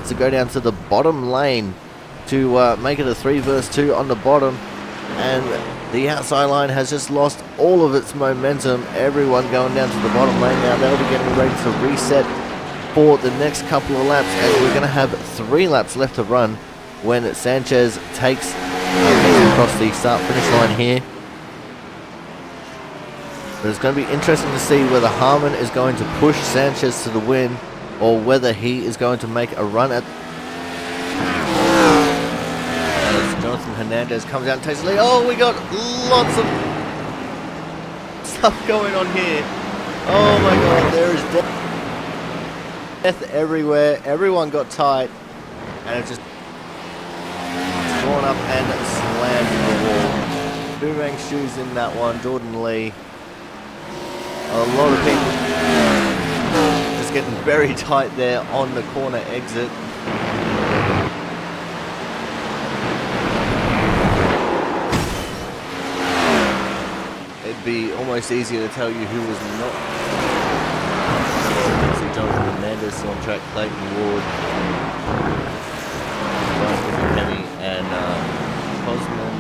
to go down to the bottom lane to make it a 3 versus 2 on the bottom, and the outside line has just lost all of its momentum. Everyone going down to the bottom lane now. They'll be getting ready to reset for the next couple of laps, as we're going to have 3 laps left to run when Sanchez takes across the start-finish line here. But it's going to be interesting to see whether Harmon is going to push Sanchez to the win, or whether he is going to make a run at... As Jonathan Hernandez comes out and takes the lead. Oh, we got lots of stuff going on here. Oh my god, there is death everywhere. Everyone got tight, and it just drawn up and slammed in the wall. Boomerang shoes in that one. Jordan Lee. A lot of people just getting very tight there on the corner exit. It'd be almost easier to tell you who was not. You can see Jonathan Hernandez on track, Clayton Ward, Kenny, and Cosman.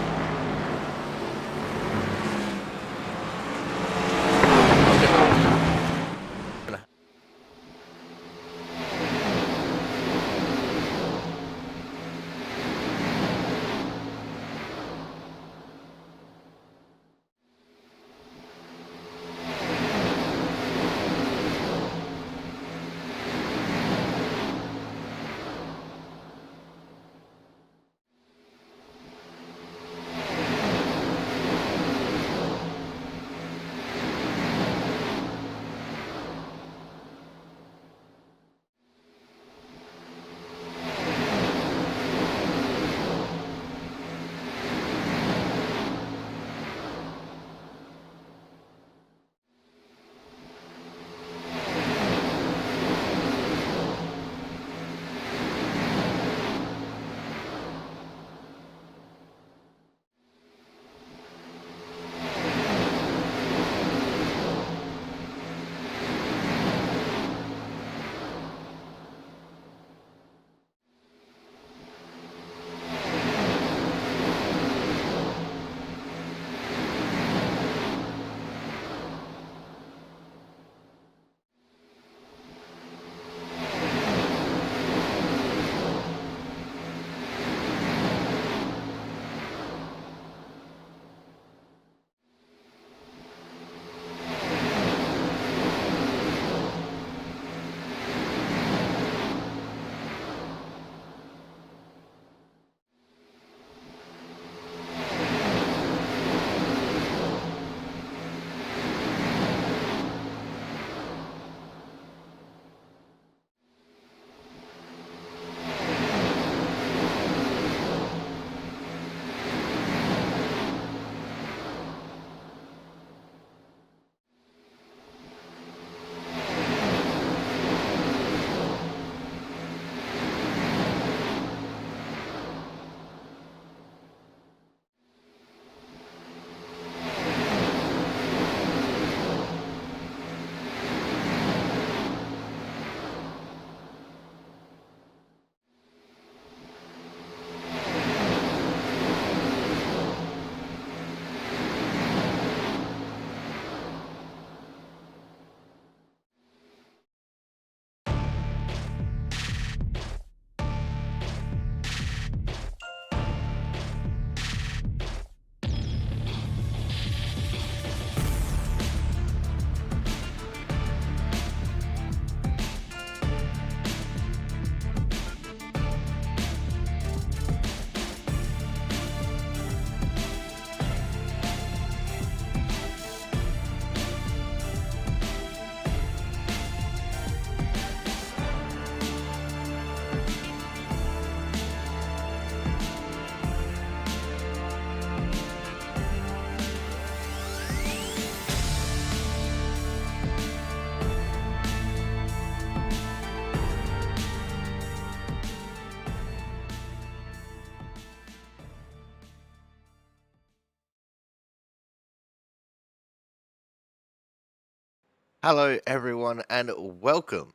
Hello everyone and welcome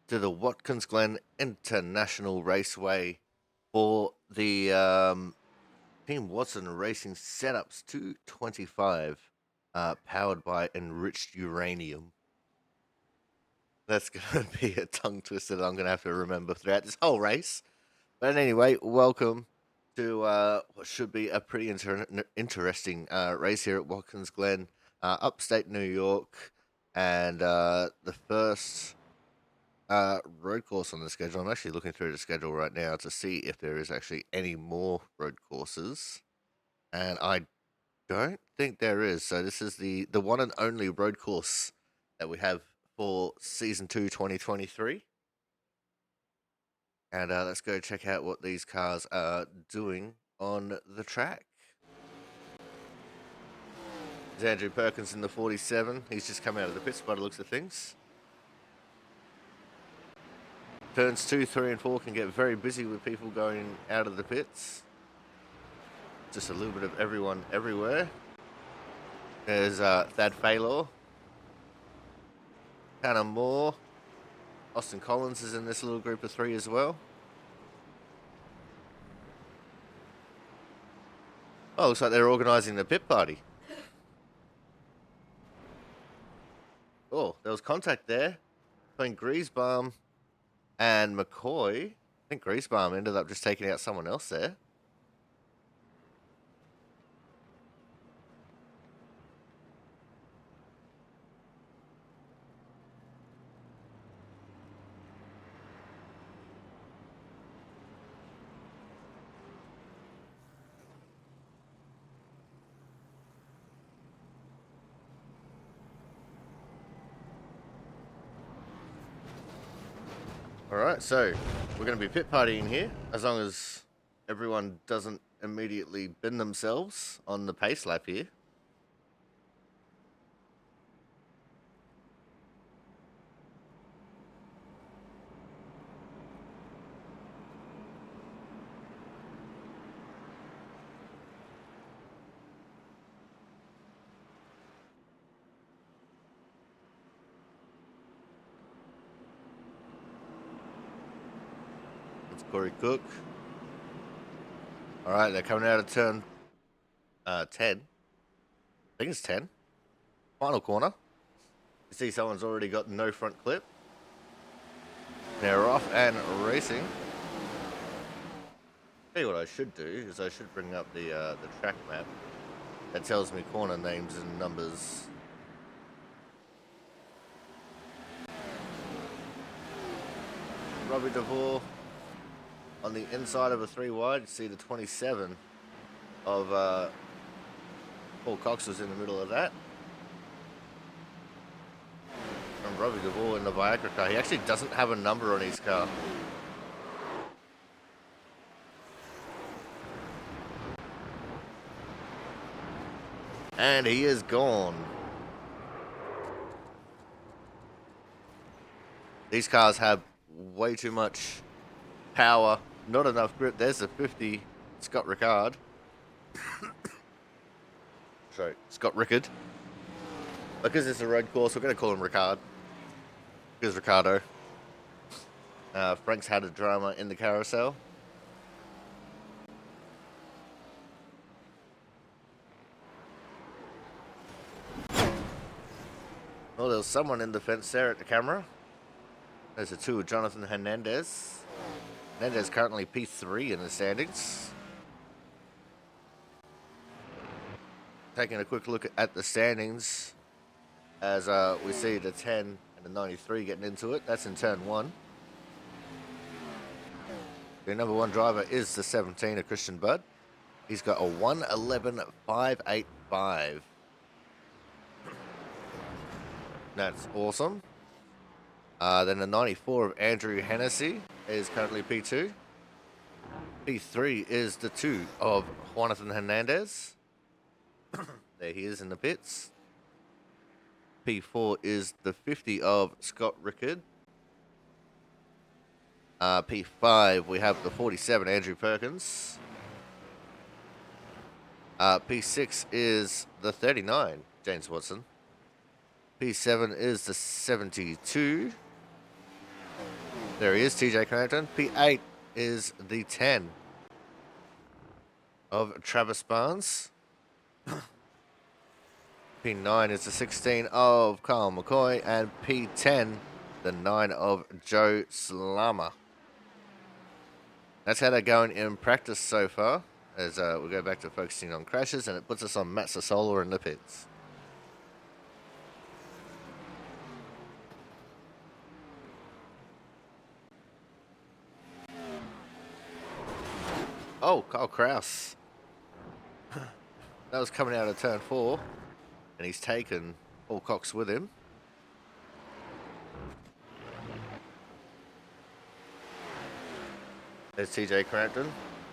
to the Watkins Glen International Raceway for the Team Watson Racing Setups 225, powered by enriched uranium. That's going to be a tongue twister that I'm going to have to remember throughout this whole race. But anyway, welcome to what should be a pretty interesting race here at Watkins Glen, upstate New York, and the first road course on the schedule. I'm actually looking through the schedule right now to see if there is actually any more road courses, and I don't think there is. So this is the one and only road course that we have for season 2 2023. And let's go check out what these cars are doing on the track. There's Andrew Perkins in the 47. He's just come out of the pits by the looks of things. Turns 2, 3, and 4 can get very busy with people going out of the pits. Just a little bit of everyone everywhere. There's Thad Faylor. Hannah Moore. Austin Collins is in this little group of 3 as well. Oh, looks like they're organising the pit party. Oh, there was contact there between Griesbaum and McCoy. I think Griesbaum ended up just taking out someone else there. Alright, so we're going to be pit partying here, as long as everyone doesn't immediately bin themselves on the pace lap here. It's Corey Cook. Alright, they're coming out of turn 10. I think it's 10. Final corner. You see someone's already got no front clip. They're off and racing. Tell you what I should do is I should bring up the track map that tells me corner names and numbers. Robbie DeVore on the inside of a 3 wide. You see the 27 of Paul Cox was in the middle of that. And Robbie DeVore in the Viagra car. He actually doesn't have a number on his car. And he is gone. These cars have way too much power, not enough grip. There's the 50, Scott Rickard. Sorry, Scott Rickard. Because it's a road course, we're going to call him Rickard. Because Ricardo. Frank's had a drama in the carousel. Well, there was someone in the fence there at the camera. There's the 2 of Jonathan Hernandez. Hernandez currently P3 in the standings. Taking a quick look at the standings as we see the 10 and the 93 getting into it. That's in turn 1. The number 1 driver is the 17 of Christian Budd. He's got a 1:11.585. That's awesome. Then the 94 of Andrew Hennessy is currently P2. P3 is the 2 of Jonathan Hernandez. There he is in the pits. P4 is the 50 of Scott Rickard. P5 we have the 47 Andrew Perkins. P6 is the 39 James Watson. P7 is the 72 There he is, TJ Connington. P8 is the 10 of Travis Barnes. P9 is the 16 of Kyle McCoy. And P10, the 9 of Joe Slama. That's how they're going in practice so far. As we go back to focusing on crashes, and it puts us on Matt Sassola in the pits. Oh, Kyle Kraus. That was coming out of turn 4, and he's taken Paul Cox with him. There's TJ Crampton.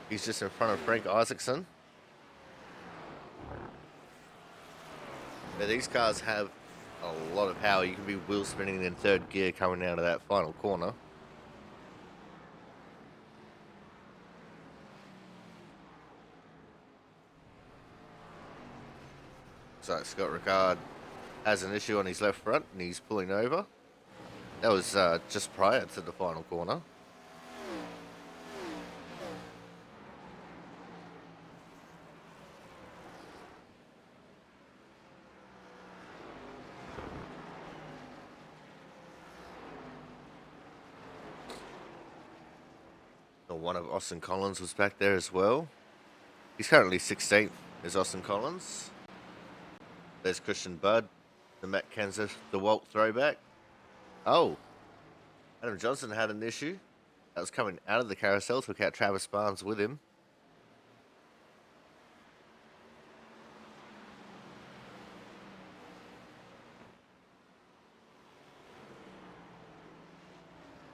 He's just in front of Frank Isaacson. But these cars have a lot of power. You can be wheel spinning in third gear coming out of that final corner. So Scott Ricard has an issue on his left front and he's pulling over. That was just prior to the final corner. One of Austin Collins was back there as well. He's currently 16th, is Austin Collins. There's Christian Budd, the Matt Kenseth, the Walt throwback. Oh, Adam Johnson had an issue. That was coming out of the carousel, took out Travis Barnes with him.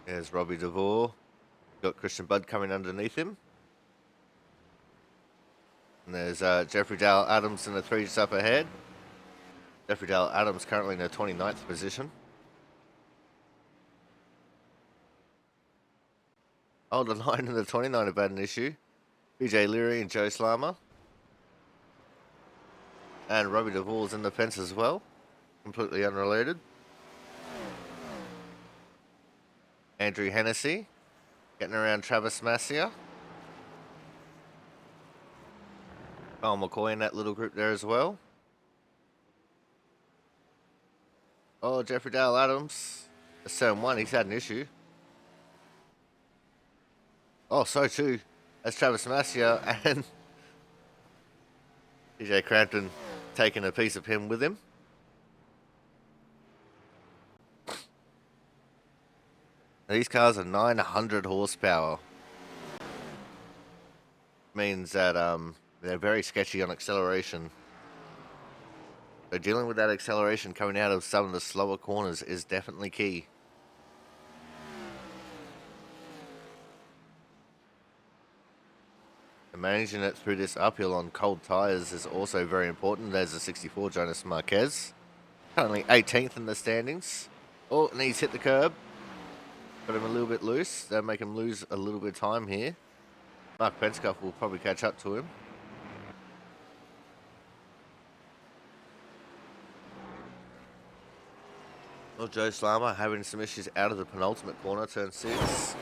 There's Robbie DeVore. Got Christian Budd coming underneath him. And there's Jeffrey Dale Adams in the 3 just up ahead. Jeffrey Dale Adams currently in the 29th position. Oh, the 9 and the 29 have had an issue. BJ Leary and Joe Slama. And Robbie DeVore's in the fence as well. Completely unrelated. Andrew Hennessy getting around Travis Massia. Kyle McCoy in that little group there as well. Oh, Jeffrey Dale Adams. That's turn 1, he's had an issue. Oh, so too. That's Travis Massia and TJ Crampton taking a piece of him with him. These cars are 900 horsepower. Means that they're very sketchy on acceleration. So dealing with that acceleration coming out of some of the slower corners is definitely key. And managing it through this uphill on cold tyres is also very important. There's a 64 Jonas Marquez. Currently 18th in the standings. Oh, and he's hit the curb. Got him a little bit loose. That'll make him lose a little bit of time here. Mark Penskoff will probably catch up to him. Well, Joe Slama having some issues out of the penultimate corner, turn 6.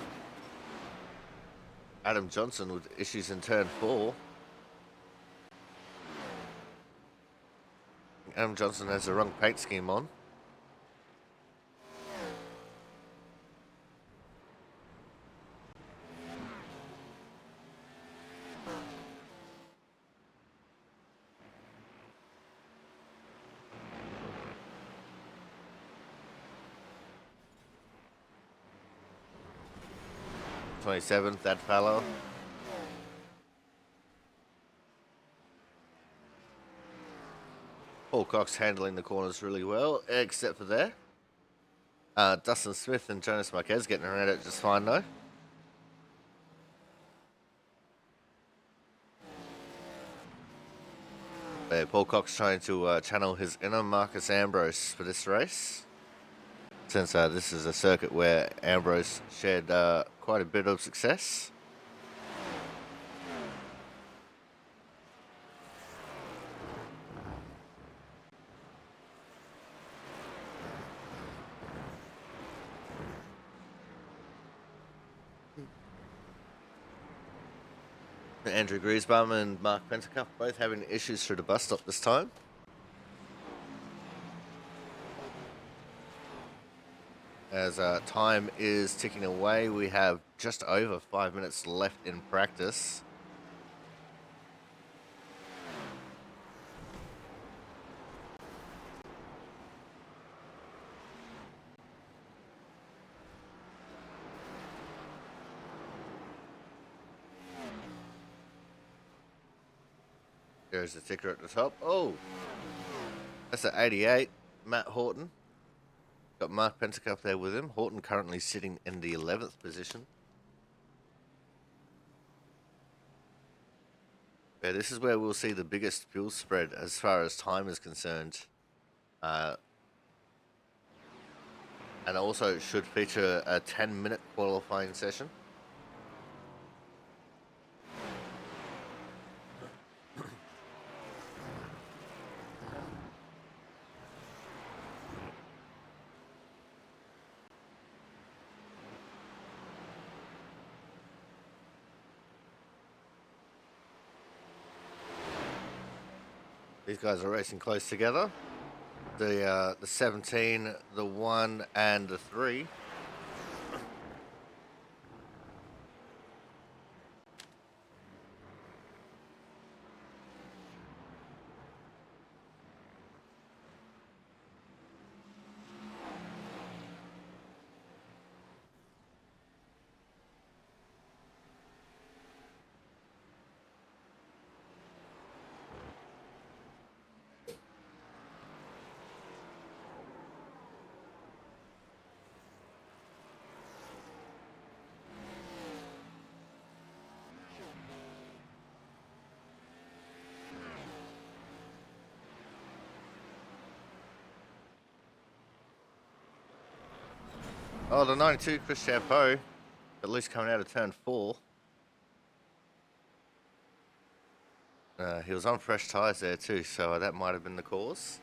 Adam Johnson with issues in turn 4. Adam Johnson has the wrong paint scheme on. '27th, that fellow. Paul Cox handling the corners really well, except for there. Dustin Smith and Jonas Marquez getting around it just fine though. Paul Cox trying to channel his inner Marcus Ambrose for this race. Since this is a circuit where Ambrose shared quite a bit of success. Andrew Griesbaum and Mark Pentecoff both having issues through the bus stop this time. As time is ticking away, we have just over 5 minutes left in practice. There's the ticker at the top. Oh, that's at 88, Matt Horton. Got Mark Pentecoff there with him. Horton currently sitting in the 11th position. Yeah, this is where we'll see the biggest fuel spread as far as time is concerned. And also should feature a 10-minute qualifying session. These guys are racing close together. The 17, the 1, and the 3. Oh, the 92, Chris Champeau, at least coming out of turn 4. He was on fresh tyres there too, so that might have been the cause.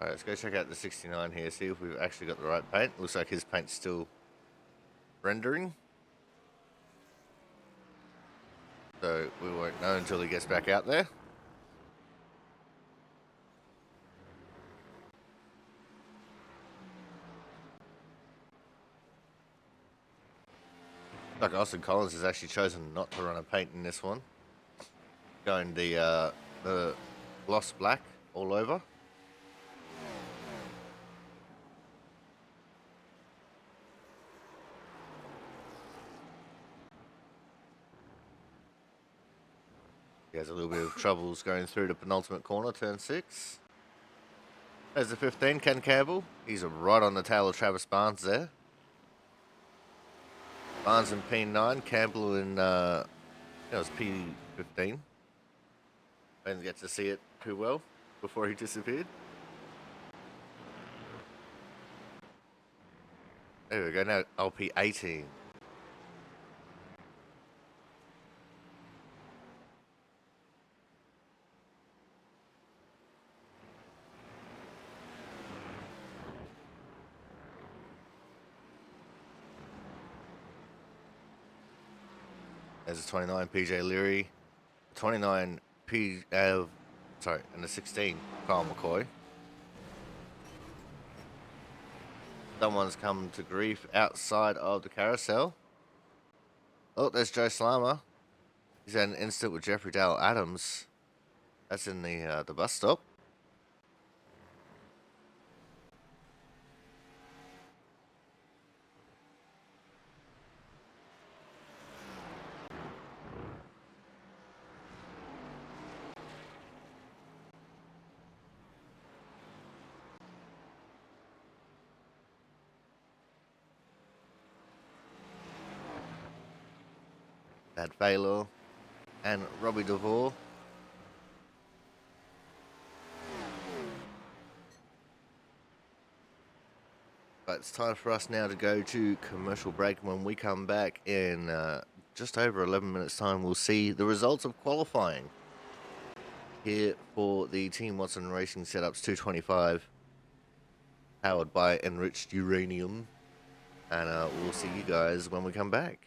Alright, let's go check out the 69 here, see if we've actually got the right paint. Looks like his paint's still rendering. So we won't know until he gets back out there. Like Austin Collins has actually chosen not to run a paint in this one. Going the gloss black all over. He has a little bit of troubles going through the penultimate corner, turn 6. There's the 15, Ken Campbell. He's right on the tail of Travis Barnes there. Barnes in P9, Campbell in, it was P15. I didn't get to see it too well before he disappeared. There we go, now LP18. There's a 29, PJ Leary. 29, and the 16, Kyle McCoy. Someone's come to grief outside of the carousel. Oh, there's Joe Slammer. He's had an incident with Jeffrey Dale Adams. That's in the bus stop. Thad Baylor and Robbie DeVore. But it's time for us now to go to commercial break. When we come back in just over 11 minutes time, we'll see the results of qualifying here for the Team Watson Racing Setups 225, powered by enriched uranium. And we'll see you guys when we come back.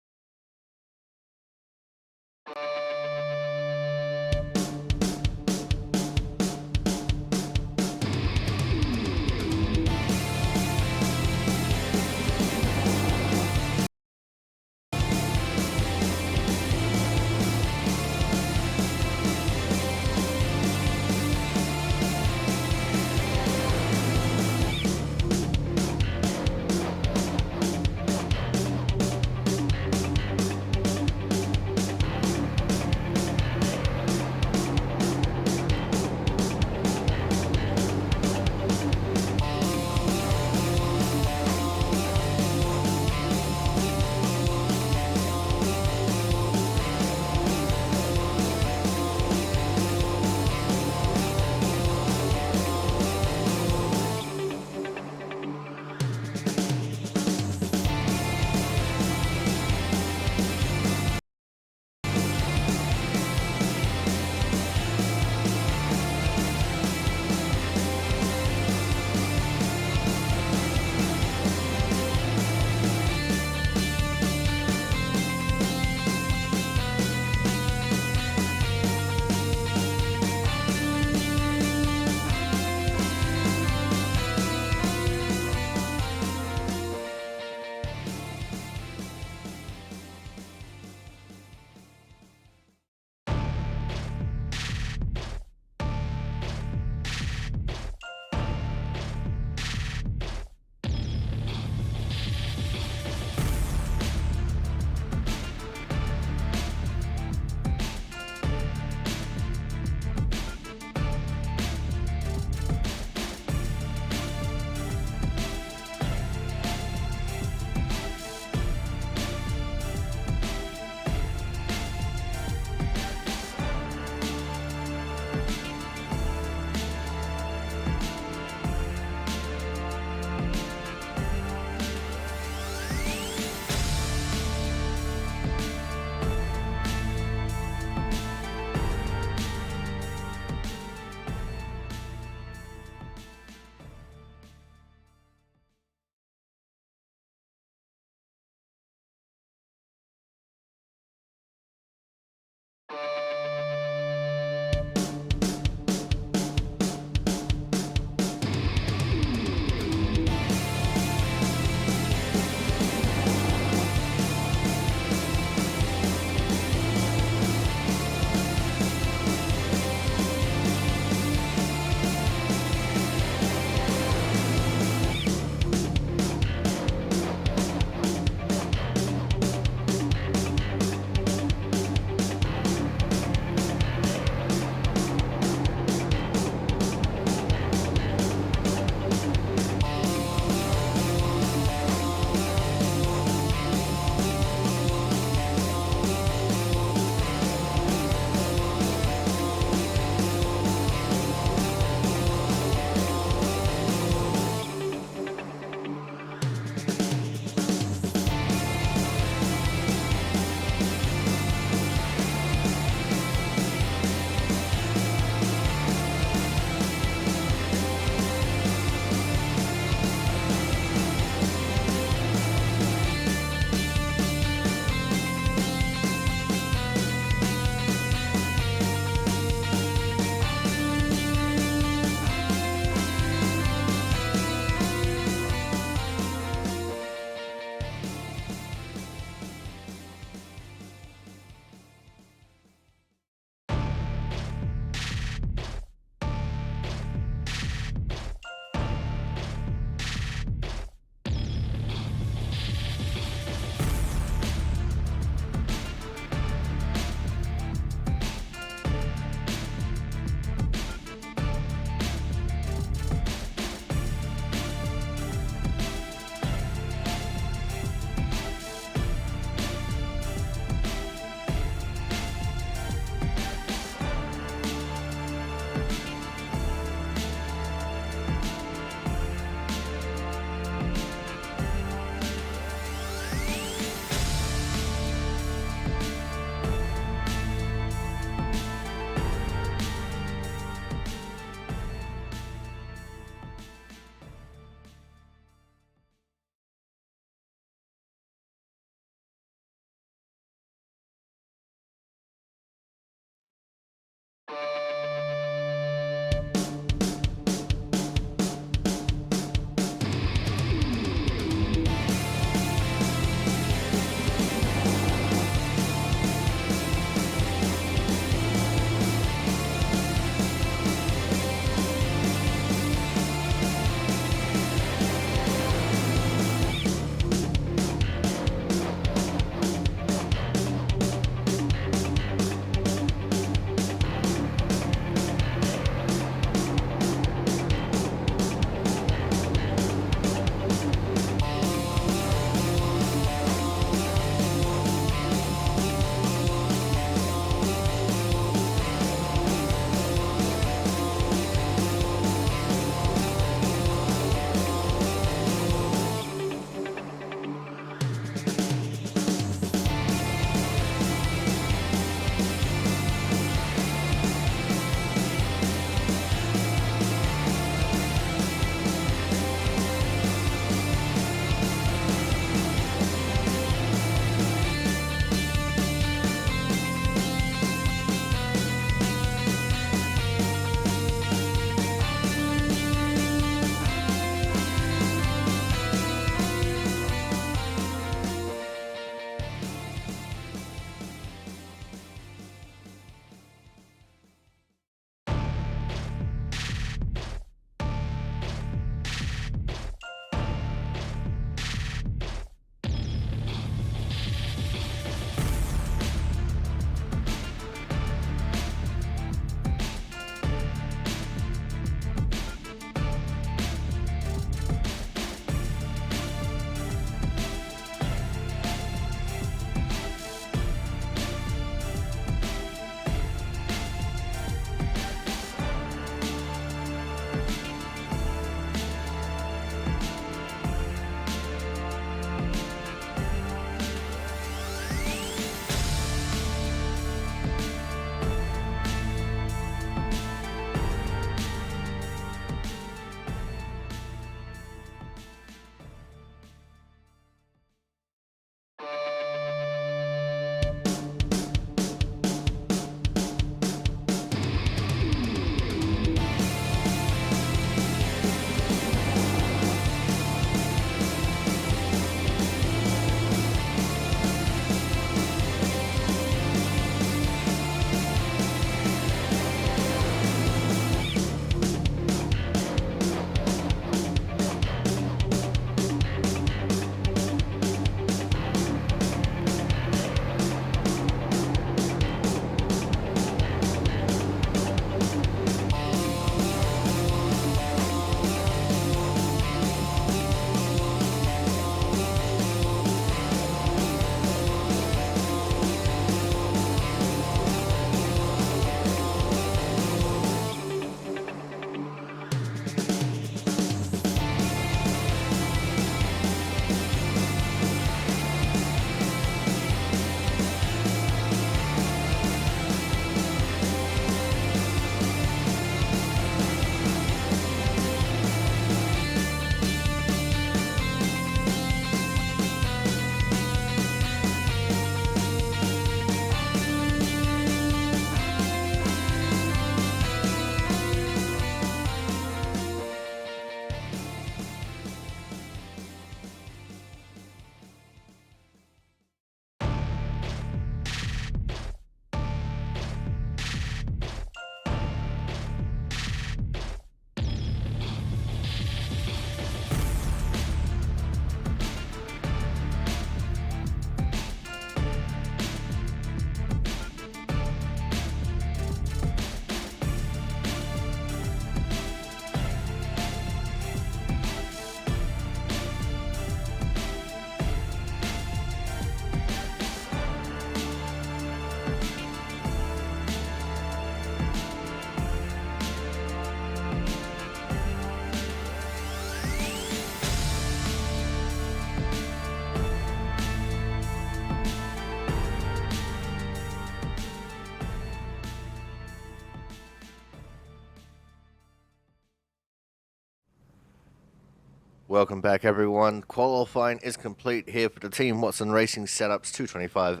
Welcome back, everyone. Qualifying is complete here for the Team Watson Racing Setups 225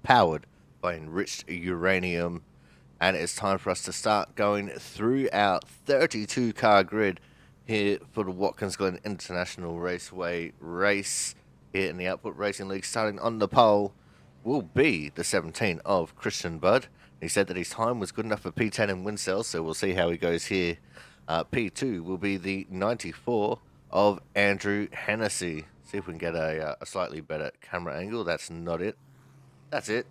powered by enriched uranium. And it's time for us to start going through our 32 car grid here for the Watkins Glen International Raceway race here in the Output Racing League. Starting on the pole will be the 17 of Christian Budd. He said that his time was good enough for P10 in win cells, so we'll see how he goes here. P2 will be the 94 of Andrew Hennessy. See if we can get a slightly better camera angle. That's not it. That's it.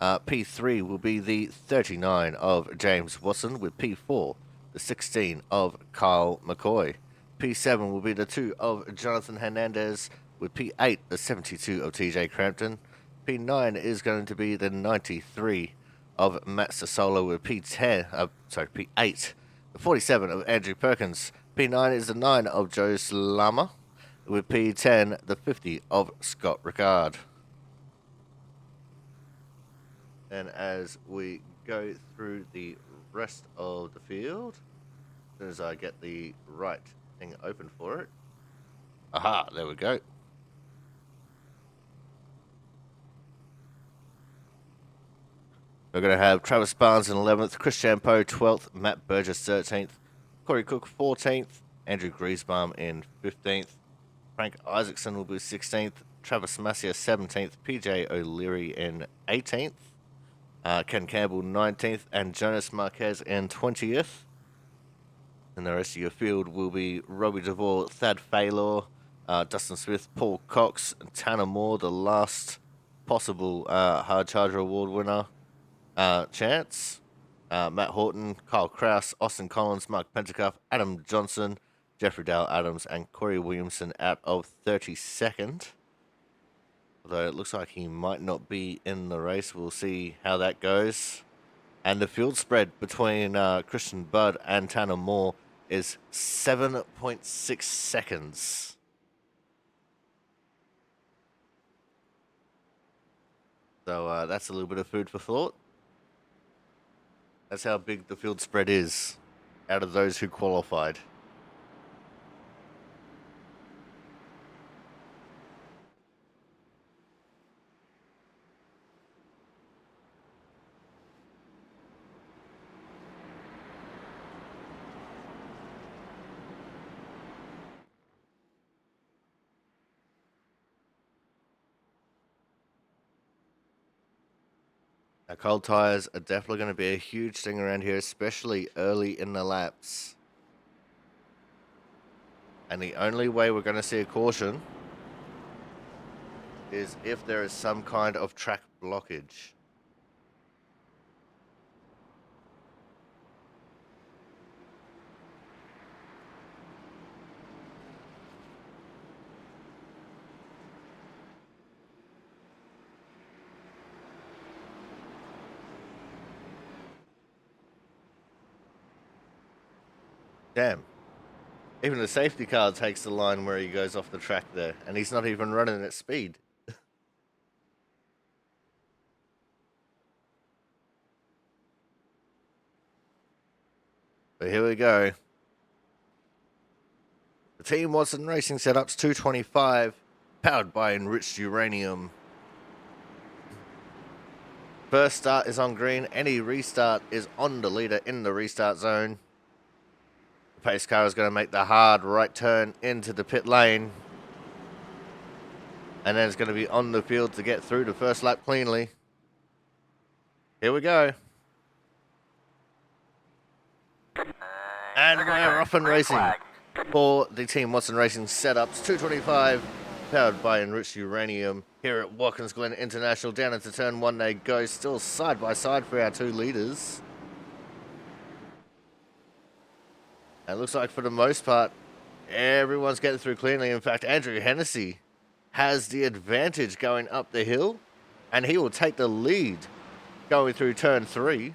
P3 will be the 39 of James Watson, with P4 the 16 of Kyle McCoy. P7 will be the 2 of Jonathan Hernandez, with P8 the 72 of TJ Crampton. P9 is going to be the 93 of Matt Sassola, with P8 the 47 of Andrew Perkins. P9 is the 9 of Joe Slama, with P10 the 50 of Scott Ricard. And as we go through the rest of the field, as soon as I get the right thing open for it. Aha, there we go. We're going to have Travis Barnes in 11th, Chris Champeau 12th, Matt Burgess 13th, Corey Cook 14th, Andrew Griesbaum in 15th, Frank Isaacson will be 16th, Travis Massier 17th, PJ O'Leary in 18th, Ken Campbell 19th, and Jonas Marquez in 20th. And the rest of your field will be Robbie Duvall, Thad Faylor, Dustin Smith, Paul Cox, Tanner Moore, the last possible Hard Charger Award winner chance, Matt Horton, Kyle Kraus, Austin Collins, Mark Pentacuff, Adam Johnson, Jeffrey Dale Adams, and Corey Williamson out of 32nd. Although it looks like he might not be in the race. We'll see how that goes. And the field spread between Christian Budd and Tanner Moore is 7.6 seconds. So that's a little bit of food for thought. That's how big the field spread is out of those who qualified. Now, cold tires are definitely going to be a huge thing around here, especially early in the laps. And the only way we're going to see a caution is if there is some kind of track blockage. Damn. Even the safety car takes the line where he goes off the track there, and he's not even running at speed. But here we go. The Team Watson Racing Setups 225, powered by enriched uranium. First start is on green. Any restart is on the leader in the restart zone. The pace car is going to make the hard right turn into the pit lane. And then it's going to be on the field to get through the first lap cleanly. Here we go. And we're off and racing for the Team Watson Racing Setups 225, powered by enriched uranium here at Watkins Glen International. Down into turn one they go, still side by side for our two leaders. And it looks like for the most part, everyone's getting through cleanly. In fact, Andrew Hennessy has the advantage going up the hill, and he will take the lead going through turn three.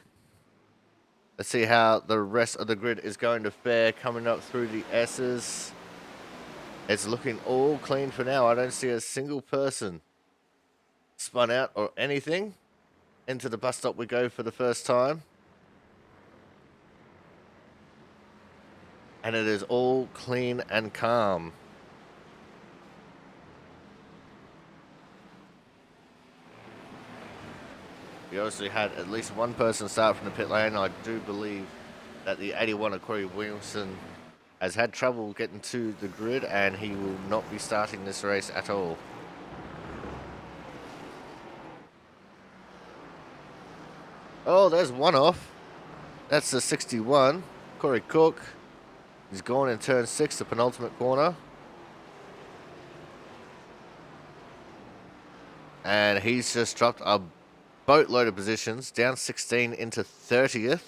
Let's see how the rest of the grid is going to fare coming up through the S's. It's looking all clean for now. I don't see a single person spun out or anything. Into the bus stop we go for the first time. And it is all clean and calm. We obviously had at least one person start from the pit lane. I do believe that the 81 of Corey Williamson has had trouble getting to the grid, and he will not be starting this race at all. Oh, there's one off. That's the 61, Corey Cook. He's gone in turn 6, the penultimate corner. And he's just dropped a boatload of positions, down 16 into 30th.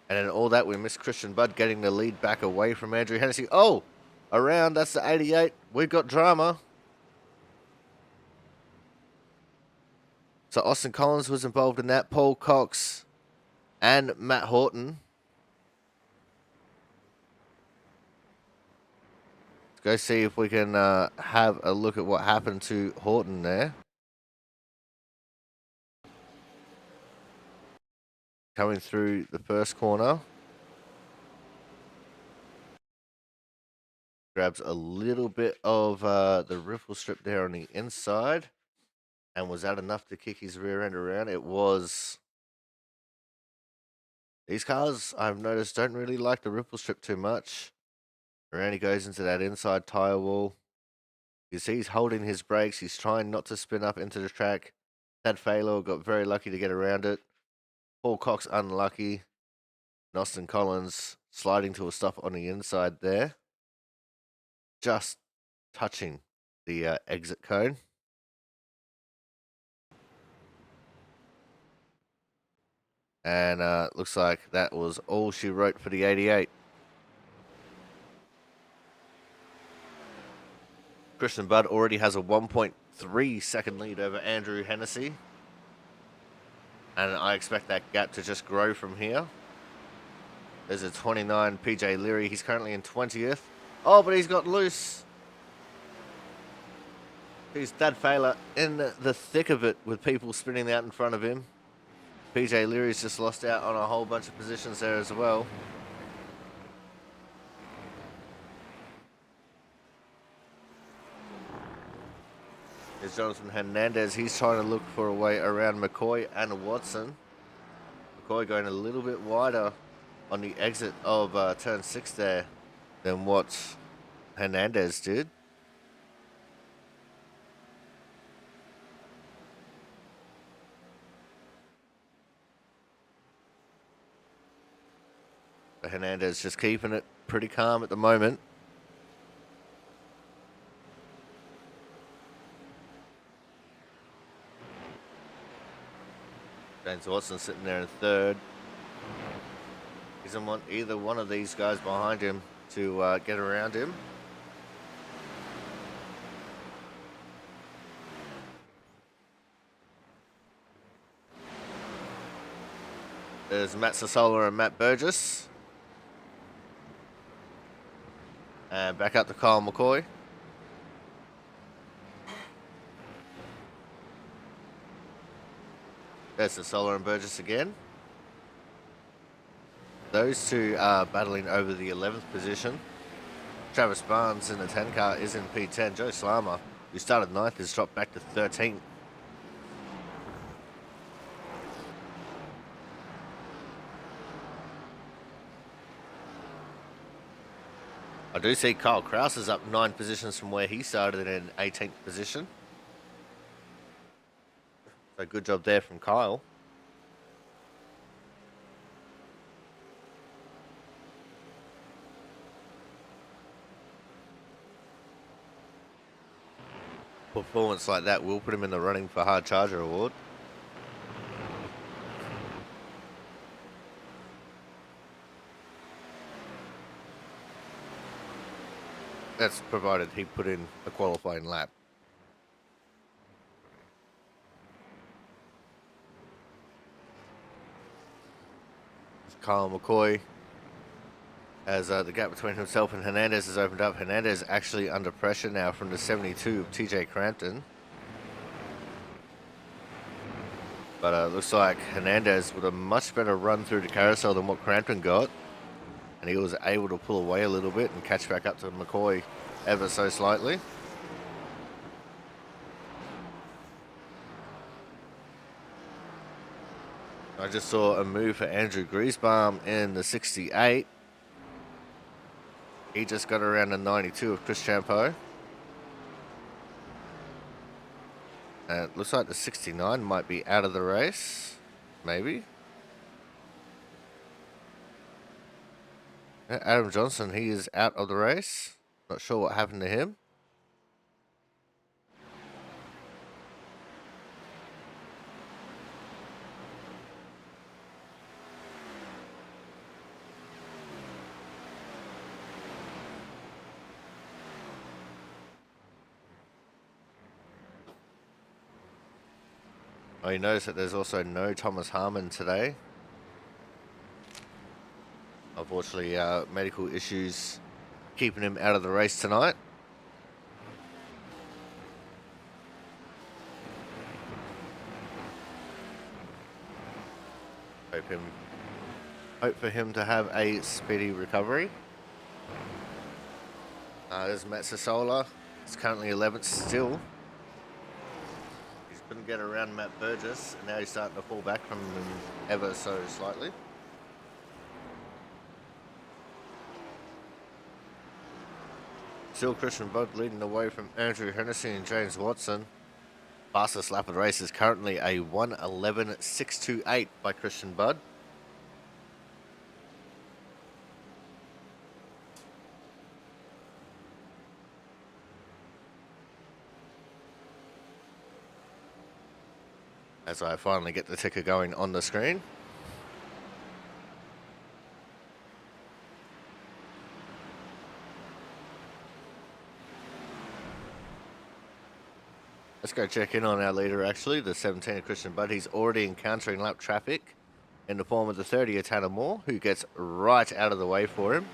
And in all that, we missed Christian Budd getting the lead back away from Andrew Hennessy. Oh, around, that's the 88. We've got drama. So Austin Collins was involved in that, Paul Cox and Matt Horton. Let's go see if we can have a look at what happened to Horton there. Coming through the first corner. Grabs a little bit of the riffle strip there on the inside. And was that enough to kick his rear end around? It was. These cars, I've noticed, don't really like the ripple strip too much. Around he goes into that inside tyre wall. You see he's holding his brakes. He's trying not to spin up into the track. Thad Failo got very lucky to get around it. Paul Cox unlucky. And Austin Collins sliding to a stop on the inside there. Just touching the exit cone. And looks like that was all she wrote for the 88. Christian Budd already has a 1.3 second lead over Andrew Hennessy. And I expect that gap to just grow from here. There's a 29 PJ Leary. He's currently in 20th. Oh, but he's got loose. He's Dad Failer in the thick of it with people spinning out in front of him. PJ Leary's just lost out on a whole bunch of positions there as well. Here's Jonathan Hernandez. He's trying to look for a way around McCoy and Watson. McCoy going a little bit wider on the exit of turn 6 there than what Hernandez did. But Hernandez just keeping it pretty calm at the moment. James Watson sitting there in third. He doesn't want either one of these guys behind him to get around him. There's Matt Sasola and Matt Burgess. And back up to Kyle McCoy. There's Sasola and Burgess again. Those two are battling over the 11th position. Travis Barnes in the 10 car is in P10. Joe Slammer, who started 9th, has dropped back to 13th. I do see Kyle Kraus is up 9 positions from where he started in 18th position. So good job there from Kyle. Performance like that will put him in the running for Hard Charger Award. That's provided he put in a qualifying lap. Kyle McCoy as the gap between himself and Hernandez has opened up. Hernandez actually under pressure now from the 72 of TJ Crampton. But looks like Hernandez with a much better run through the carousel than what Crampton got. And he was able to pull away a little bit and catch back up to McCoy ever so slightly. I just saw a move for Andrew Griesbaum in the 68. He just got around the 92 of Chris Champeau. And it looks like the 69 might be out of the race. Maybe. Yeah, Adam Johnson, he is out of the race. Not sure what happened to him. Oh, you notice that there's also no Thomas Harmon today. Unfortunately, medical issues keeping him out of the race tonight. Hope for him to have a speedy recovery. There's Matt Sassola. He's currently 11th still. He's couldn't get around Matt Burgess, and now he's starting to fall back from him ever so slightly. Still Christian Budd leading the way from Andrew Hennessy and James Watson. Fastest lap of the race is currently a 1:11.628 by Christian Budd. As I finally get the ticker going on the screen. Let's go check in on our leader, actually, the 17 of Christian Budd. He's already encountering lap traffic in the form of the 30 of Tanner Moore, who gets right out of the way for him.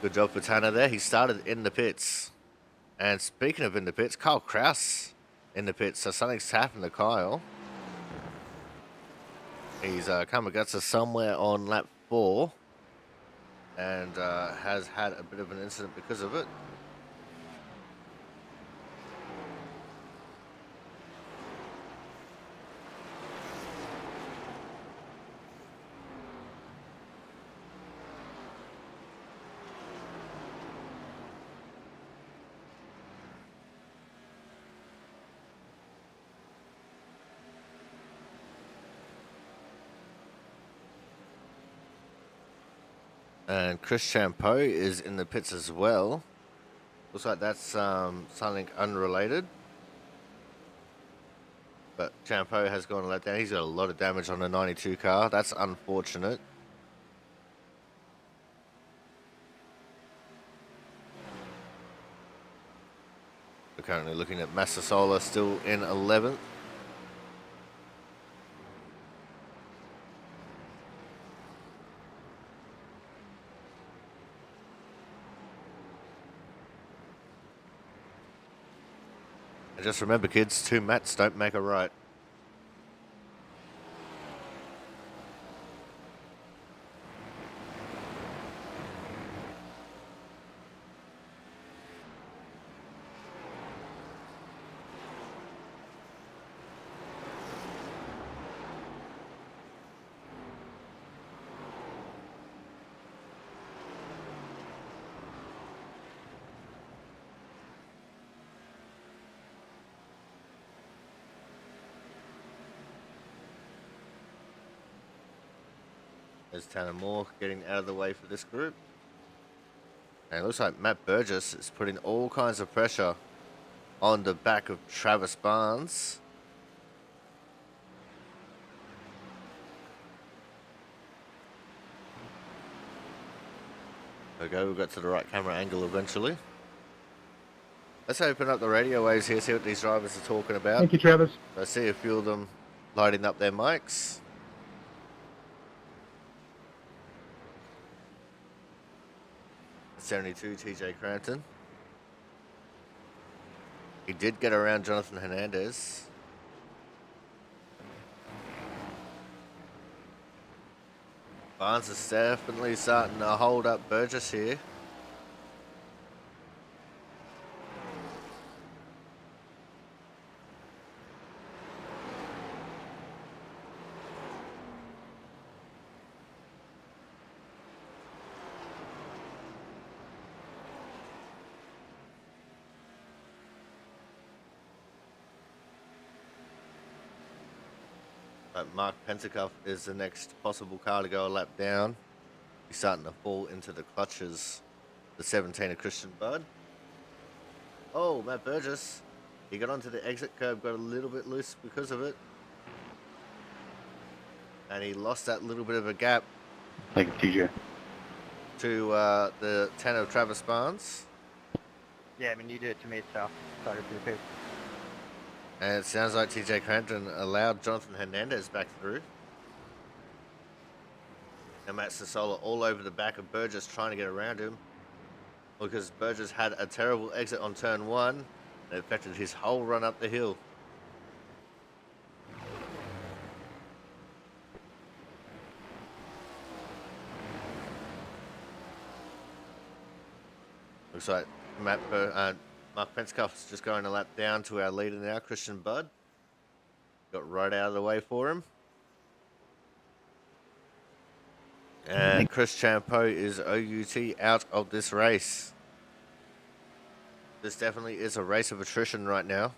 Good job for Tanner there. He started in the pits. And speaking of in the pits, Kyle Kraus in the pits. So something's happened to Kyle. He's Kamagutsa somewhere on lap 4 and has had a bit of an incident because of it. And Chris Champeau is in the pits as well. Looks like that's something unrelated. But Champeau has gone let down. He's got a lot of damage on the 92 car. That's unfortunate. We're currently looking at Massasola still in 11th. And just remember, kids, 2 Matts don't make a right. There's Tanner Moore getting out of the way for this group. And it looks like Matt Burgess is putting all kinds of pressure on the back of Travis Barnes. There we go, we'll get to the right camera angle eventually. Let's open up the radio waves here, see what these drivers are talking about. Thank you, Travis. I see a few of them lighting up their mics. '72 TJ Crampton. He did get around Jonathan Hernandez. Barnes is definitely starting to hold up Burgess here. Mark Pentecoff is the next possible car to go a lap down. He's starting to fall into the clutches. The 17 of Christian Budd. Oh, Matt Burgess. He got onto the exit curb, got a little bit loose because of it. And he lost that little bit of a gap. Like TJ. To the 10 of Travis Barnes. Yeah, I mean, you did it to me, so sorry for your paper. And it sounds like TJ Crampton allowed Jonathan Hernandez back through. And Matt Sassola all over the back of Burgess trying to get around him. Because Burgess had a terrible exit on turn 1. And it affected his whole run up the hill. Looks like Mark Pentecoff's just going a lap down to our leader now, Christian Budd. Got right out of the way for him. And Chris Champeau is OUT out of this race. This definitely is a race of attrition right now.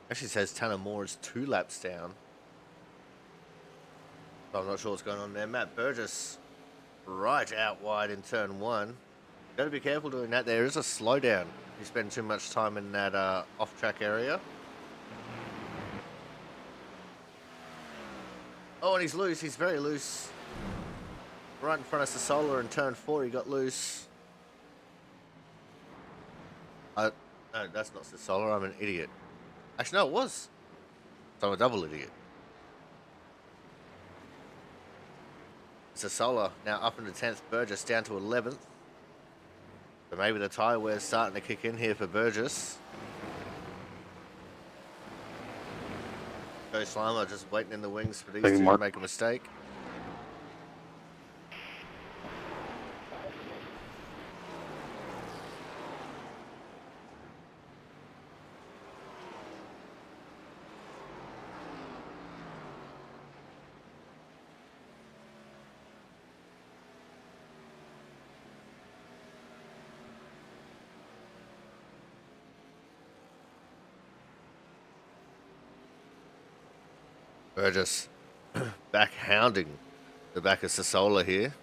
Actually says Tanner Moore is 2 laps down. So I'm not sure what's going on there. Matt Burgess right out wide in turn 1. Got to be careful doing that. There is a slowdown. You spend too much time in that off-track area. Oh, and he's loose. He's very loose. Right in front of Sassola in turn 4, he got loose. No, that's not Sassola. I'm an idiot. Actually, no, it was. So I'm a double idiot. Sassola now up into 10th. Burgess down to 11th. So maybe the tyre wear's starting to kick in here for Burgess. Joe Slimer just waiting in the wings for these two to make a mistake. Burgess back hounding the back of Sassola here.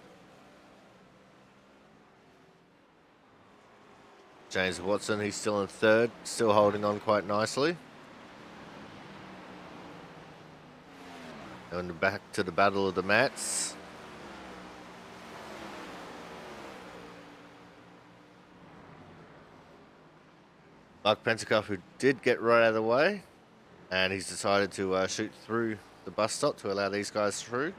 James Watson, he's still in 3rd, still holding on quite nicely. And back to the battle of the mats. Mark Pentecoff, who did get right out of the way, and he's decided to shoot through the bus stop to allow these guys through.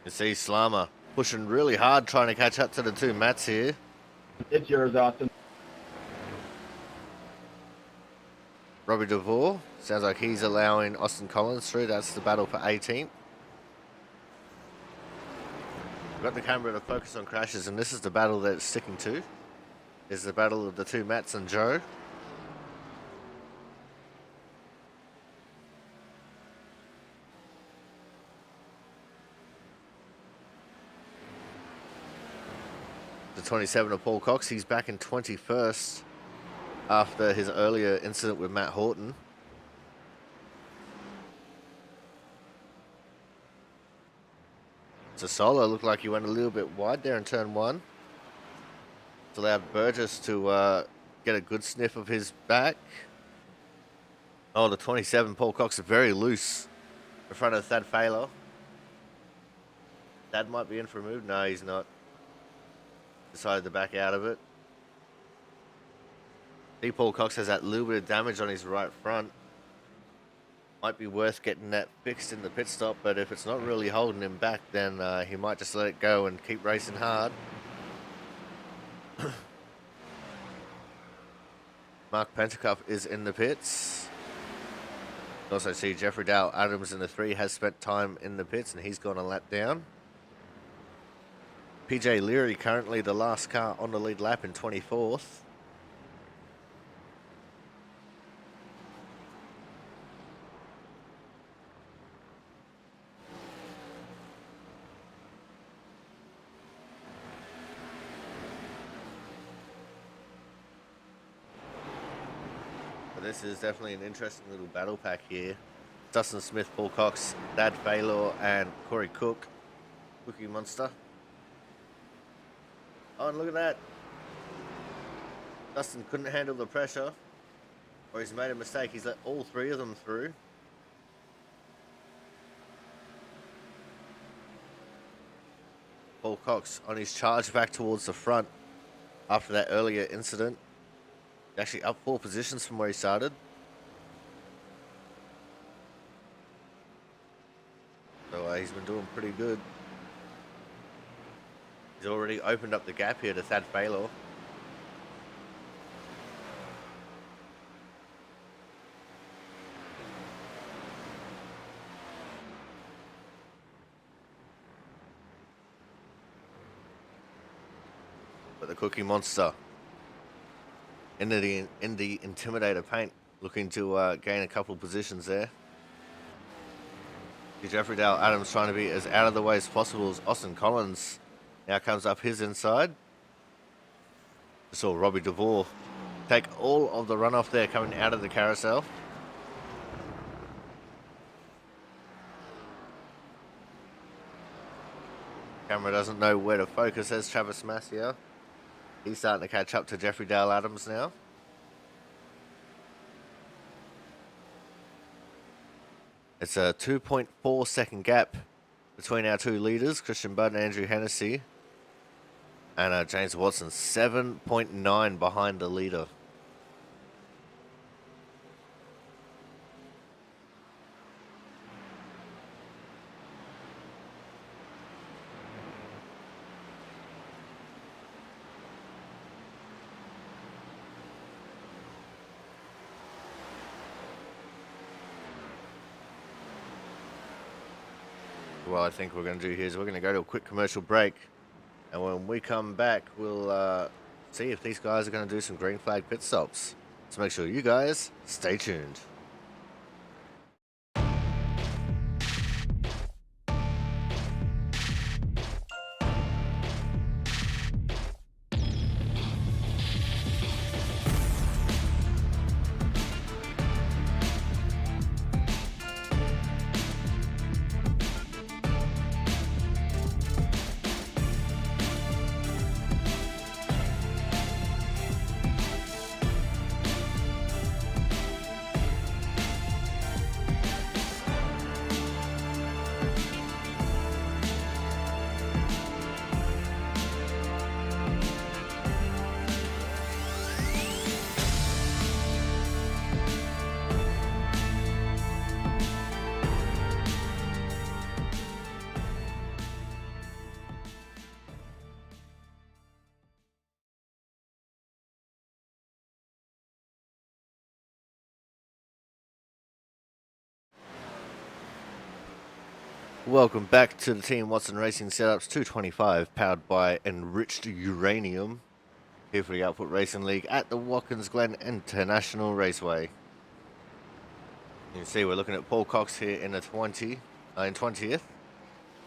You see Slama pushing really hard, trying to catch up to the 2 mats here. It's yours, Austin. Robbie DeVore, sounds like he's allowing Austin Collins through. That's the battle for 18th. Got the camera to focus on crashes, and this is the battle that it's sticking to. Is the battle of the 2 Matts and Joe. The 27 of Paul Cox, he's back in 21st after his earlier incident with Matt Horton. Sassola looked like he went a little bit wide there in turn 1. It's allowed Burgess to get a good sniff of his back. Oh, the 27, Paul Cox, is very loose in front of Thad Failer. Thad might be in for a move. No, he's not. Decided to back out of it. See, Paul Cox has that little bit of damage on his right front. Might be worth getting that fixed in the pit stop, but if it's not really holding him back, then he might just let it go and keep racing hard. Mark Pentecoff is in the pits. You also see Jeffrey Dale Adams in the 3 has spent time in the pits, and he's gone a lap down. PJ Leary currently the last car on the lead lap in 24th. this is definitely an interesting little battle pack here. Dustin Smith, Paul Cox, Thad Baylor, and Corey Cook. Cookie Monster. Oh, and look at that. Dustin couldn't handle the pressure, or he's made a mistake. He's let all three of them through. Paul Cox on his charge back towards the front after that earlier incident. Actually up 4 positions from where he started. So he's been doing pretty good. He's already opened up the gap here to Thad Baylor. But the Cookie Monster in the Intimidator paint, looking to gain a couple positions there. Jeffrey Dale Adams trying to be as out of the way as possible as Austin Collins now comes up his inside. We saw Robbie DeVore take all of the runoff there coming out of the carousel. Camera doesn't know where to focus as Travis Massier. He's starting to catch up to Jeffrey Dale Adams now. It's a 2.4 second gap between our two leaders, Christian Budd and Andrew Hennessy. And James Watson, 7.9 behind the leader. What I think we're going to do here is we're going to go to a quick commercial break, and when we come back we'll see if these guys are going to do some green flag pit stops. So make sure you guys stay tuned. Welcome back to the Team Watson Racing Setups 225, powered by enriched uranium, here for the Output Racing League at the Watkins Glen International Raceway. You can see we're looking at Paul Cox here in the 20th.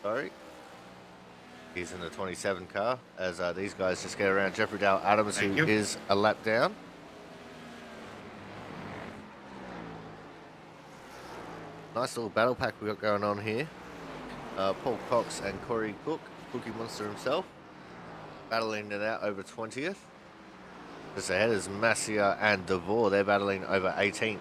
Sorry, he's in the 27 car as these guys just get around Jeffrey Dale Adams, who is a lap down. Nice little battle pack we got going on here. Paul Cox and Corey Cook, Cookie Monster himself, battling it out over 20th. Just ahead is Massier and DeVore, they're battling over 18th.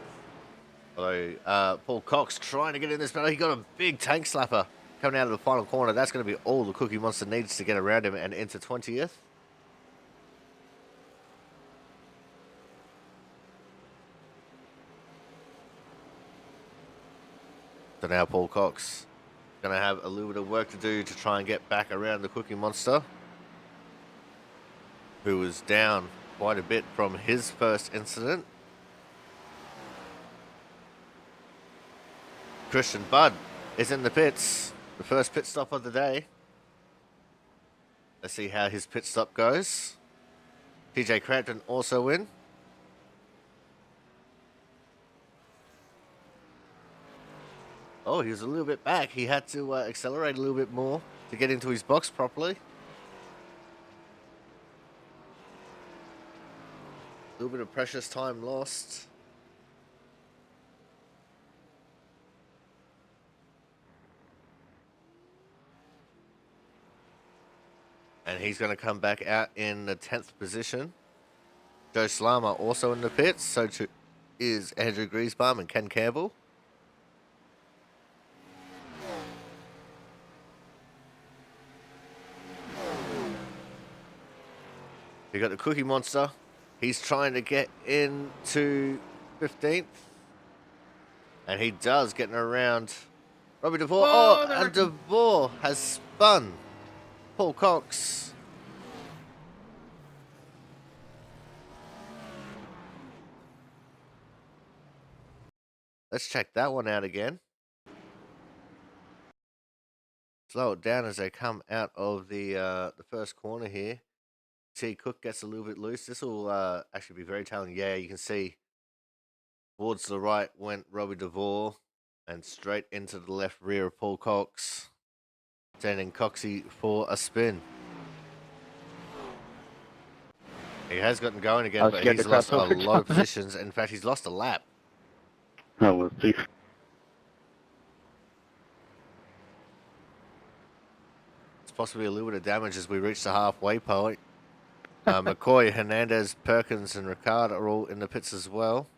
Although Paul Cox trying to get in this battle, he got a big tank slapper coming out of the final corner. That's going to be all the Cookie Monster needs to get around him and into 20th. So now Paul Cox going to have a little bit of work to do to try and get back around the Cookie Monster, who was down quite a bit from his first incident. Christian Budd is in the pits, the first pit stop of the day. Let's see how his pit stop goes. TJ Crampton also in. Oh, he was a little bit back. He had to accelerate a little bit more to get into his box properly. A little bit of precious time lost. And he's going to come back out in the 10th position. Joe Slama also in the pits. So too is Andrew Griesbaum and Ken Campbell. You got the Cookie Monster. He's trying to get into 15th. And he does, getting around Robbie DeVore. Oh, and DeVore has spun Paul Cox. Let's check that one out again. Slow it down as they come out of the first corner here. See, Cook gets a little bit loose. This will actually be very telling. Yeah, you can see towards the right went Robbie DeVore and straight into the left rear of Paul Cox, sending Coxie for a spin. He has gotten going again, but he's lost a lot of positions. In fact, he's lost a lap. Oh, we'll see. It's possibly a little bit of damage as we reach the halfway point. McCoy, Hernandez, Perkins, and Ricard are all in the pits as well.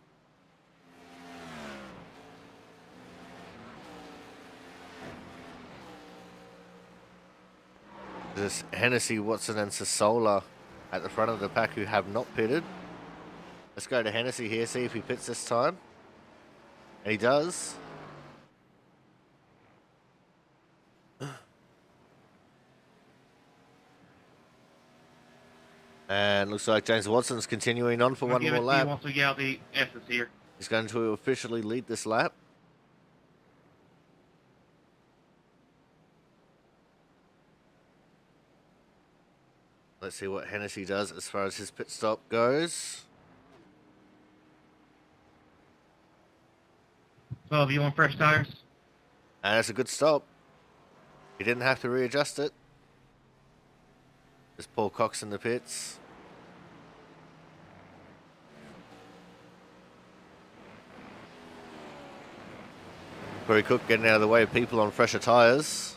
There's Hennessy, Watson, and Sasola at the front of the pack who have not pitted. Let's go to Hennessy here, see if he pits this time. And he does. And looks like James Watson's continuing on for one more lap. Once we get out the S's here. He's going to officially lead this lap. Let's see what Hennessy does as far as his pit stop goes. 12, you want fresh tires? And that's a good stop. He didn't have to readjust it. There's Paul Cox in the pits. Corey Cook getting out of the way of people on fresher tyres.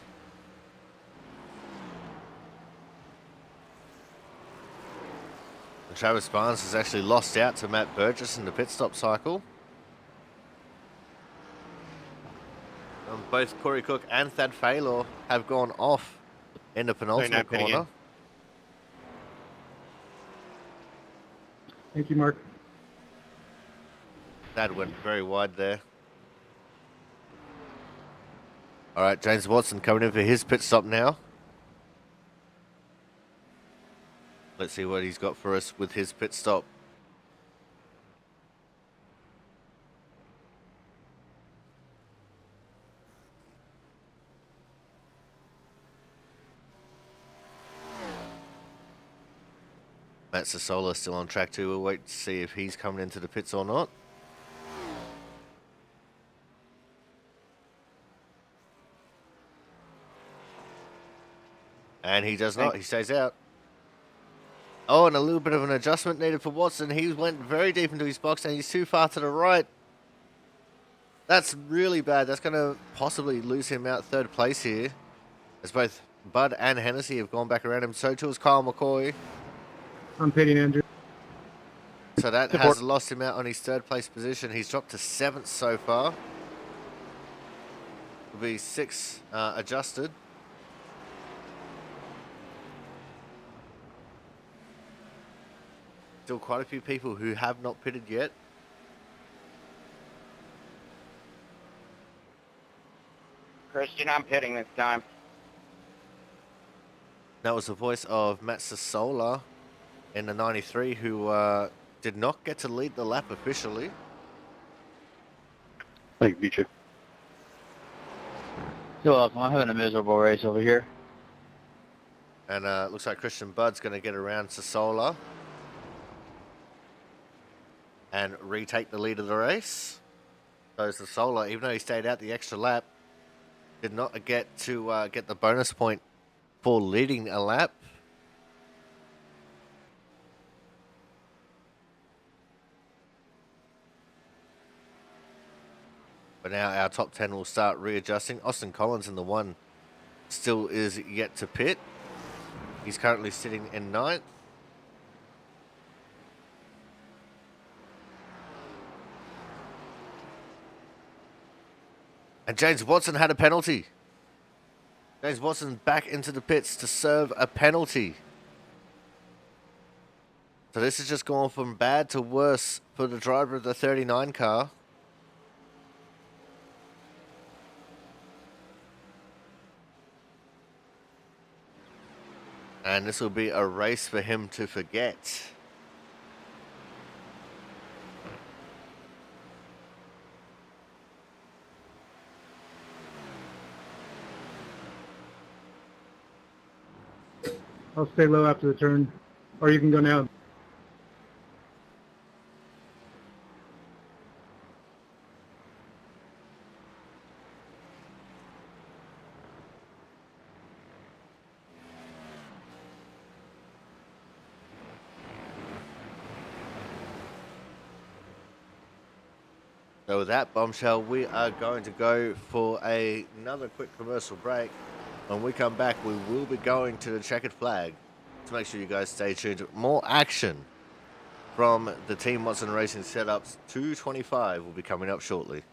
And Travis Barnes has actually lost out to Matt Burgess in the pit stop cycle. Both Corey Cook and Thad Faylor have gone off in the penultimate corner. Thank you, Mark. Thad went very wide there. All right, James Watson coming in for his pit stop now. Let's see what he's got for us with his pit stop. Matt Sasola still on track too. We'll wait to see if he's coming into the pits or not. And he does not. He stays out. Oh, and a little bit of an adjustment needed for Watson. He went very deep into his box and he's too far to the right. That's really bad. That's going to possibly lose him out third place here. As both Bud and Hennessy have gone back around him. So too is Kyle McCoy. I'm pitting, Andrew. So that has lost him out on his third place position. He's dropped to 7th so far. Will be 6 adjusted. Still quite a few people who have not pitted yet. Christian, I'm pitting this time. That was the voice of Matt Sasola in the 93 who did not get to lead the lap officially. Thank you, Beecher. You're welcome. I'm having a miserable race over here. And looks like Christian Budd's going to get around Sasola and retake the lead of the race. So Sasola, even though he stayed out the extra lap, did not get to get the bonus point for leading a lap. But now our top 10 will start readjusting. Austin Collins in the 1 still is yet to pit. He's currently sitting in 9th. And James Watson had a penalty. James Watson back into the pits to serve a penalty. So this has just gone from bad to worse for the driver of the 39 car. And this will be a race for him to forget. I'll stay low after the turn, or you can go now. So with that bombshell, we are going to go for another quick commercial break. When we come back, we will be going to the checkered flag. So make sure you guys stay tuned. More action from the Team Watson Racing Setups 225 will be coming up shortly.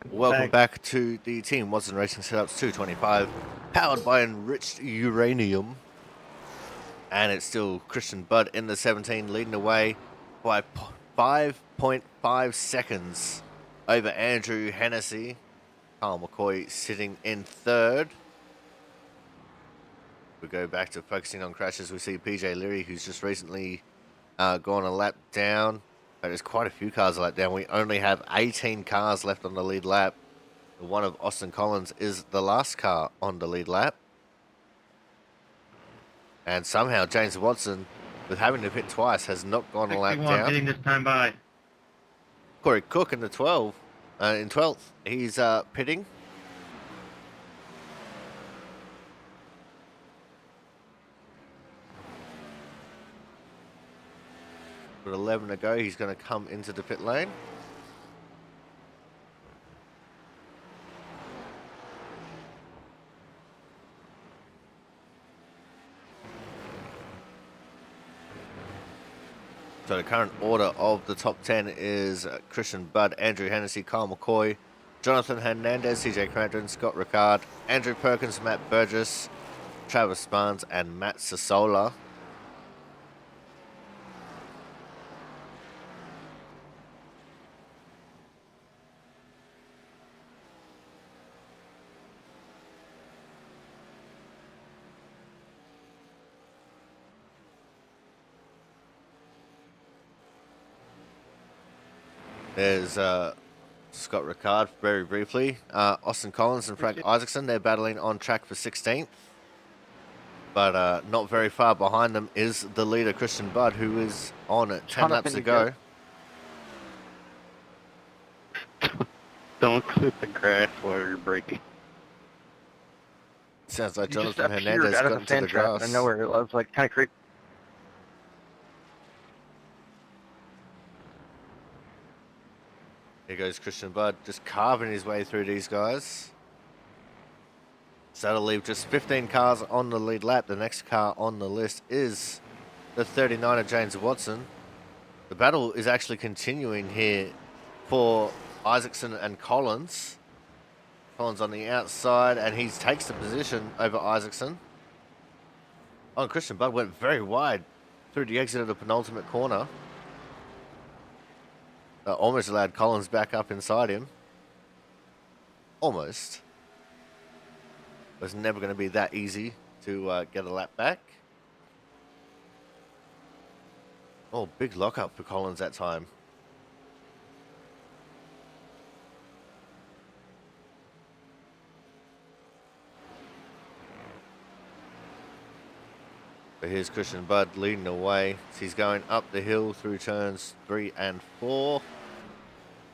Welcome back to the Team Watson Racing Setups 225, powered by enriched uranium. And it's still Christian Budd in the 17, leading away by 5.5 seconds over Andrew Hennessy. Carl McCoy sitting in 3rd. We go back to focusing on crashes. We see PJ Leary, who's just recently gone a lap down. There's quite a few cars a lap down. We only have 18 cars left on the lead lap. The one of Austin Collins is the last car on the lead lap. And somehow James Watson, with having to pit twice, has not gone a lap down. Getting this time by. Corey Cook in the 12th, he's pitting. With 11 to go, he's going to come into the pit lane. So the current order of the top 10 is Christian Budd, Andrew Hennessy, Kyle McCoy, Jonathan Hernandez, CJ Cranton, Scott Ricard, Andrew Perkins, Matt Burgess, Travis Barnes, and Matt Sasola. There's Scott Ricard very briefly. Austin Collins and Frank Isaacson, they're battling on track for 16th. But not very far behind them is the leader, Christian Budd, who is on at 10 laps to go. Don't clip the grass while you're braking. Sounds like You just Jonathan appeared Hernandez out of got the into sand the trap out grass. of nowhere. It was like kind of creepy. Here goes Christian Budd, just carving his way through these guys. So that'll leave just 15 cars on the lead lap. The next car on the list is the 39er James Watson. The battle is actually continuing here for Isaacson and Collins. Collins on the outside, and he takes the position over Isaacson. Oh, and Christian Budd went very wide through the exit of the penultimate corner. Almost allowed Collins back up inside him. Almost. It was never going to be that easy to get a lap back. Oh, big lockup for Collins that time. But here's Christian Budd leading the way. He's going up the hill through turns 3 and 4.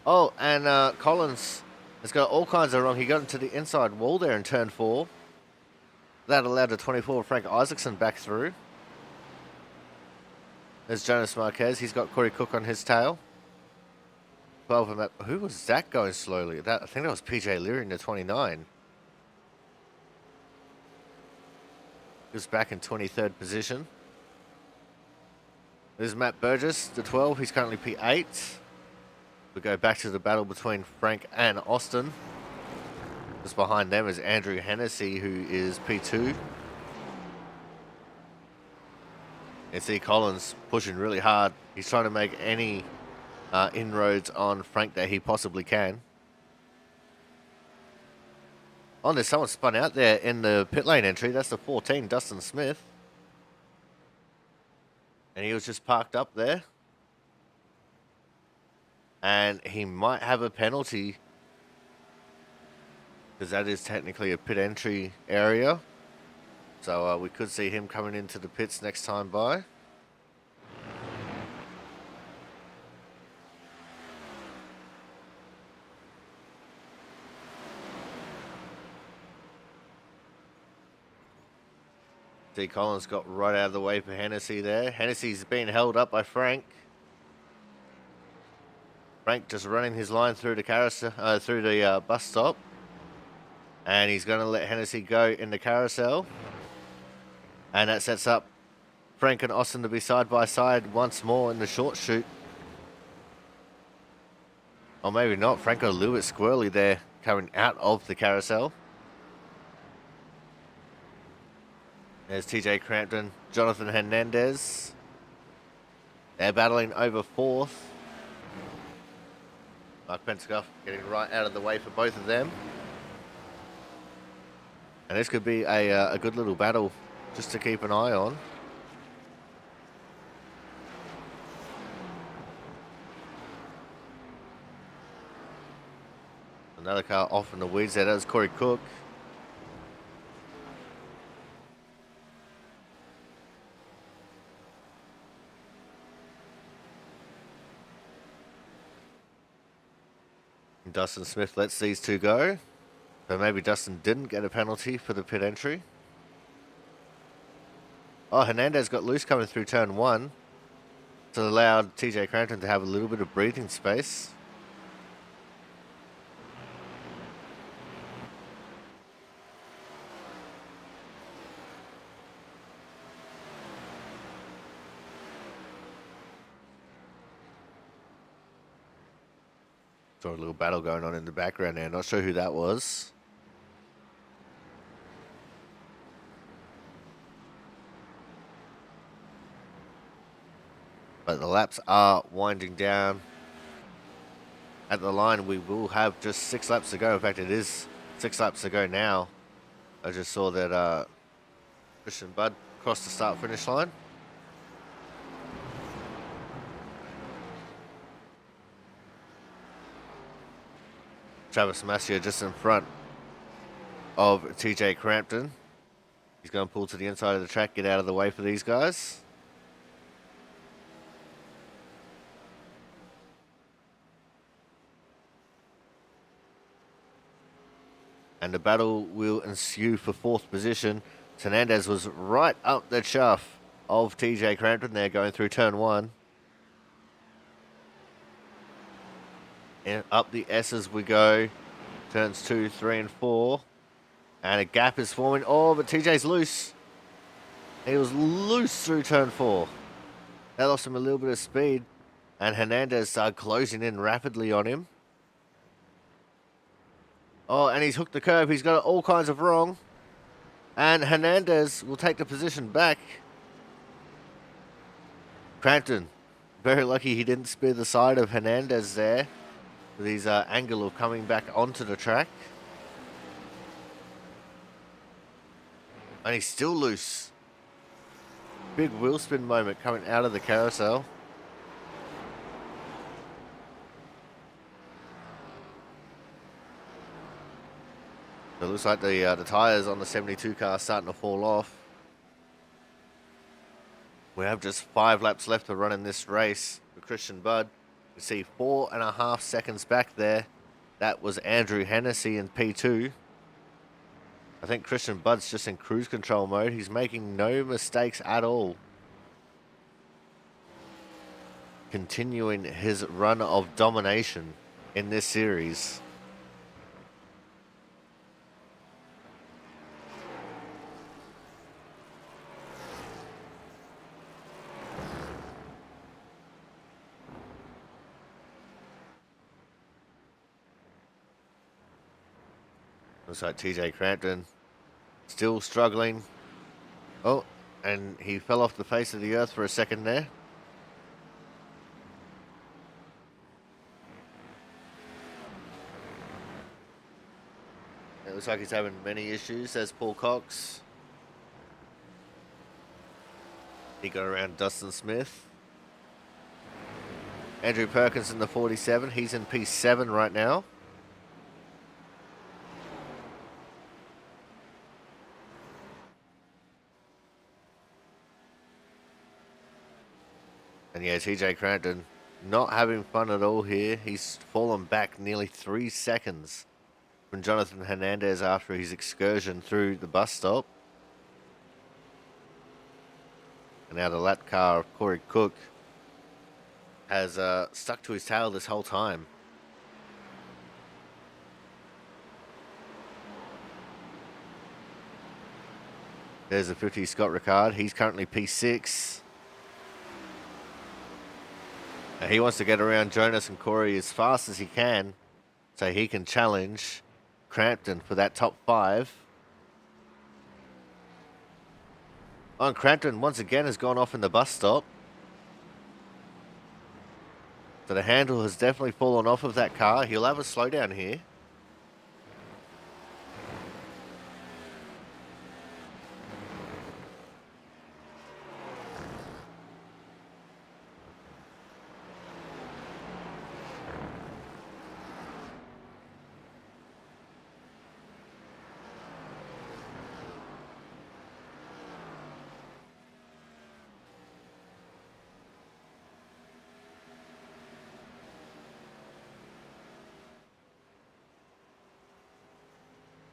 Oh, and Collins has got all kinds of wrong. He got into the inside wall there in turn 4. That allowed the 24 Frank Isaacson back through. There's Jonas Marquez. He's got Corey Cook on his tail. 12 of them. Who was that going slowly? I think that was PJ Leary in the 29. He was back in 23rd position. There's Matt Burgess, the 12. He's currently P8. We go back to the battle between Frank and Austin. Just behind them is Andrew Hennessy, who is P2. And see Collins pushing really hard. He's trying to make any inroads on Frank that he possibly can. Oh, there's someone spun out there in the pit lane entry. That's the 14, Dustin Smith. And he was just parked up there. And he might have a penalty, because that is technically a pit entry area. So we could see him coming into the pits next time by. See, Collins got right out of the way for Hennessy there. Hennessy's being held up by Frank. Frank just running his line through the carousel, through the bus stop. And he's going to let Hennessy go in the carousel. And that sets up Frank and Austin to be side by side once more in the short shoot. Or maybe not. Frank got a little bit squirrely there coming out of the carousel. There's TJ Crampton, Jonathan Hernandez. They're battling over 4th. Mark Penskoff getting right out of the way for both of them. And this could be a good little battle just to keep an eye on. Another car off in the weeds there. That was Corey Cook. Dustin Smith lets these two go. But maybe Dustin didn't get a penalty for the pit entry. Oh, Hernandez got loose coming through turn 1. So it allowed TJ Crampton to have a little bit of breathing space. Saw a little battle going on in the background there. Not sure who that was. But the laps are winding down. At the line, we will have just 6 laps to go. In fact, it is 6 laps to go now. I just saw that Christian Budd crossed the start-finish line. Travis Massio just in front of TJ Crampton. He's going to pull to the inside of the track, get out of the way for these guys. And the battle will ensue for 4th position. Hernandez was right up the chuff of TJ Crampton there going through turn 1. And up the S's we go. Turns 2, 3, and 4. And a gap is forming. Oh, but TJ's loose. He was loose through turn 4. That lost him a little bit of speed. And Hernandez started closing in rapidly on him. Oh, and he's hooked the curve. He's got it all kinds of wrong. And Hernandez will take the position back. Crampton, very lucky he didn't spear the side of Hernandez there. With his angle of coming back onto the track. And he's still loose. Big wheel spin moment coming out of the carousel. It looks like the tyres on the 72 car are starting to fall off. We have just 5 laps left to run in this race for Christian Budd. You see 4.5 seconds back there. That was Andrew Hennessy in P2. I think Christian Budd's just in cruise control mode. He's making no mistakes at all. Continuing his run of domination in this series. Looks like TJ Crampton still struggling. Oh, and he fell off the face of the earth for a second there. It looks like he's having many issues, says Paul Cox. He got around Dustin Smith. Andrew Perkins in the 47. He's in P7 right now. And yeah, TJ Crampton not having fun at all here. He's fallen back nearly 3 seconds from Jonathan Hernandez after his excursion through the bus stop. And now the lap car of Corey Cook has stuck to his tail this whole time. There's the 50 Scott Ricard. He's currently P6. And he wants to get around Jonas and Corey as fast as he can so he can challenge Crampton for that top 5. Oh, and Crampton once again has gone off in the bus stop. So the handle has definitely fallen off of that car. He'll have a slowdown here.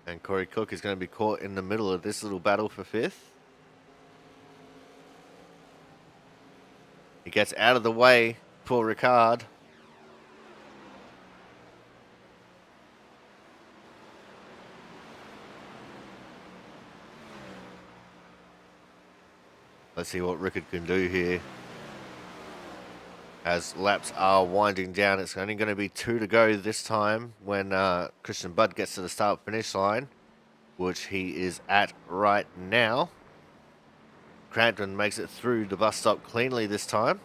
And Corey Cook is going to be caught in the middle of this little battle for 5th. He gets out of the way for Ricard. Let's see what Rickard can do here. As laps are winding down, it's only going to be 2 to go this time when Christian Budd gets to the start-finish line, which he is at right now. Crampton makes it through the bus stop cleanly this time.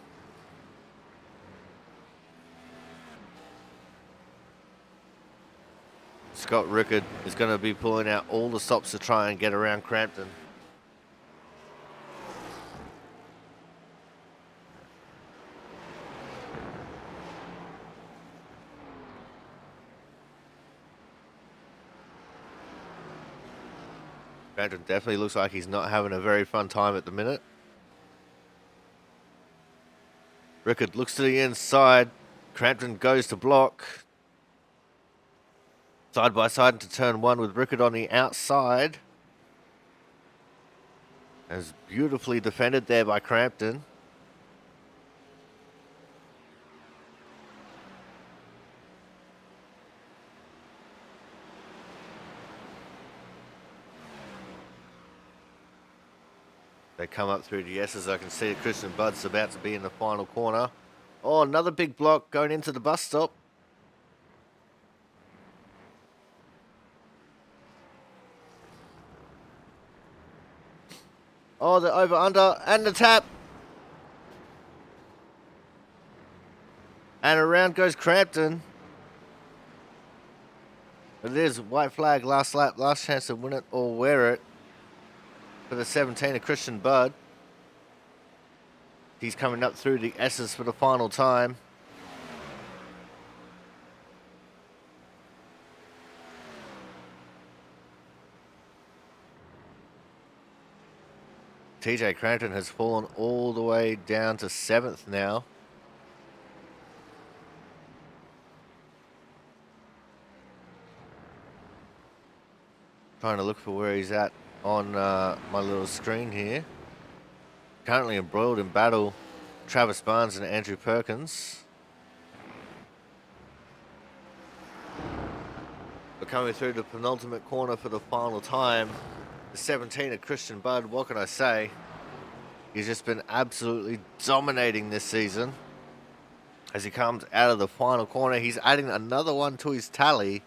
Scott Rickard is going to be pulling out all the stops to try and get around Crampton. Crampton definitely looks like he's not having a very fun time at the minute. Rickard looks to the inside. Crampton goes to block. Side by side into turn 1 with Rickard on the outside. As beautifully defended there by Crampton. They come up through the S's. I can see that Christian Budd's about to be in the final corner. Oh, another big block going into the bus stop. Oh, the over-under and the tap. And around goes Crampton. It is white flag, last lap, last chance to win it or wear it. For the 17 of Christian Budd. He's coming up through the S's for the final time. TJ Crampton has fallen all the way down to 7th now. Trying to look for where he's at on my little screen here. Currently embroiled in battle, Travis Barnes and Andrew Perkins. We're coming through the penultimate corner for the final time. The 17 of Christian Budd, what can I say? He's just been absolutely dominating this season. As he comes out of the final corner, he's adding another one to his tally.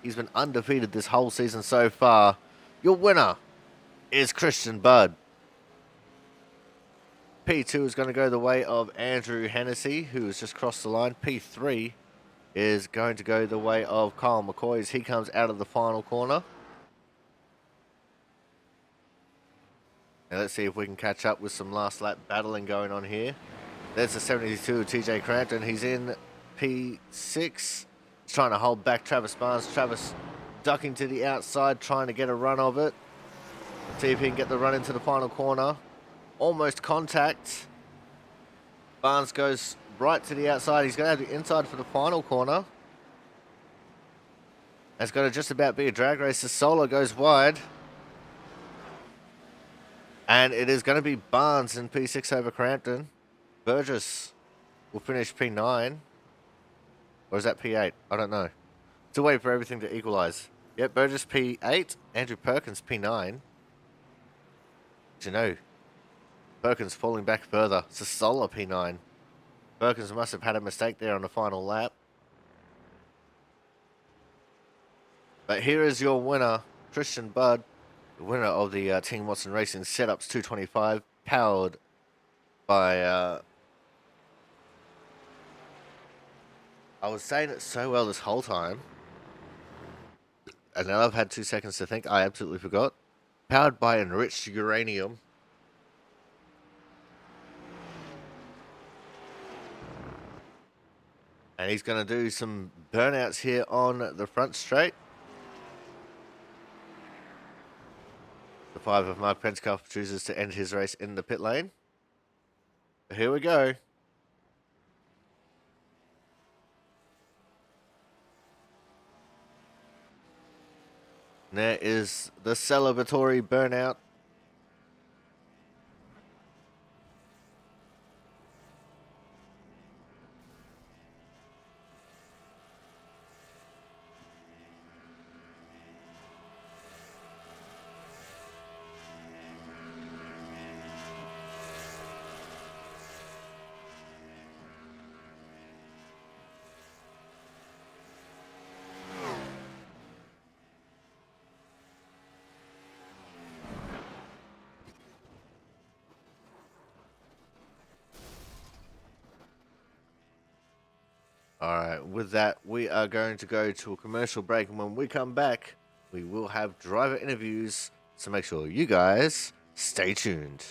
He's been undefeated this whole season so far. Your winner is Christian Budd. P2 is going to go the way of Andrew Hennessy, who has just crossed the line. P3 is going to go the way of Kyle McCoy as he comes out of the final corner. Now let's see if we can catch up with some last lap battling going on here. There's the 72 of TJ Crampton. He's in P6. He's trying to hold back Travis Barnes. Travis ducking to the outside, trying to get a run of it. See if he can get the run into the final corner. Almost contact. Barnes goes right to the outside. He's going to have the inside for the final corner. It's going to just about be a drag race. The solo goes wide. And it is going to be Barnes in P6 over Crampton. Burgess will finish P9. Or is that P8? I don't know. It's a way for everything to equalise. Yep, Burgess P8. Andrew Perkins P9. But you know, Perkins falling back further. It's a solo P9. Perkins must have had a mistake there on the final lap. But here is your winner, Christian Budd, the winner of the Team Watson Racing Setups 225, powered by... I was saying it so well this whole time. And now I've had 2 seconds to think. I absolutely forgot. Powered by enriched uranium. And he's going to do some burnouts here on the front straight. The 5 of Mark Penscoff chooses to end his race in the pit lane. Here we go. There is the celebratory burnout. Alright, with that, we are going to go to a commercial break, and when we come back, we will have driver interviews, so make sure you guys stay tuned.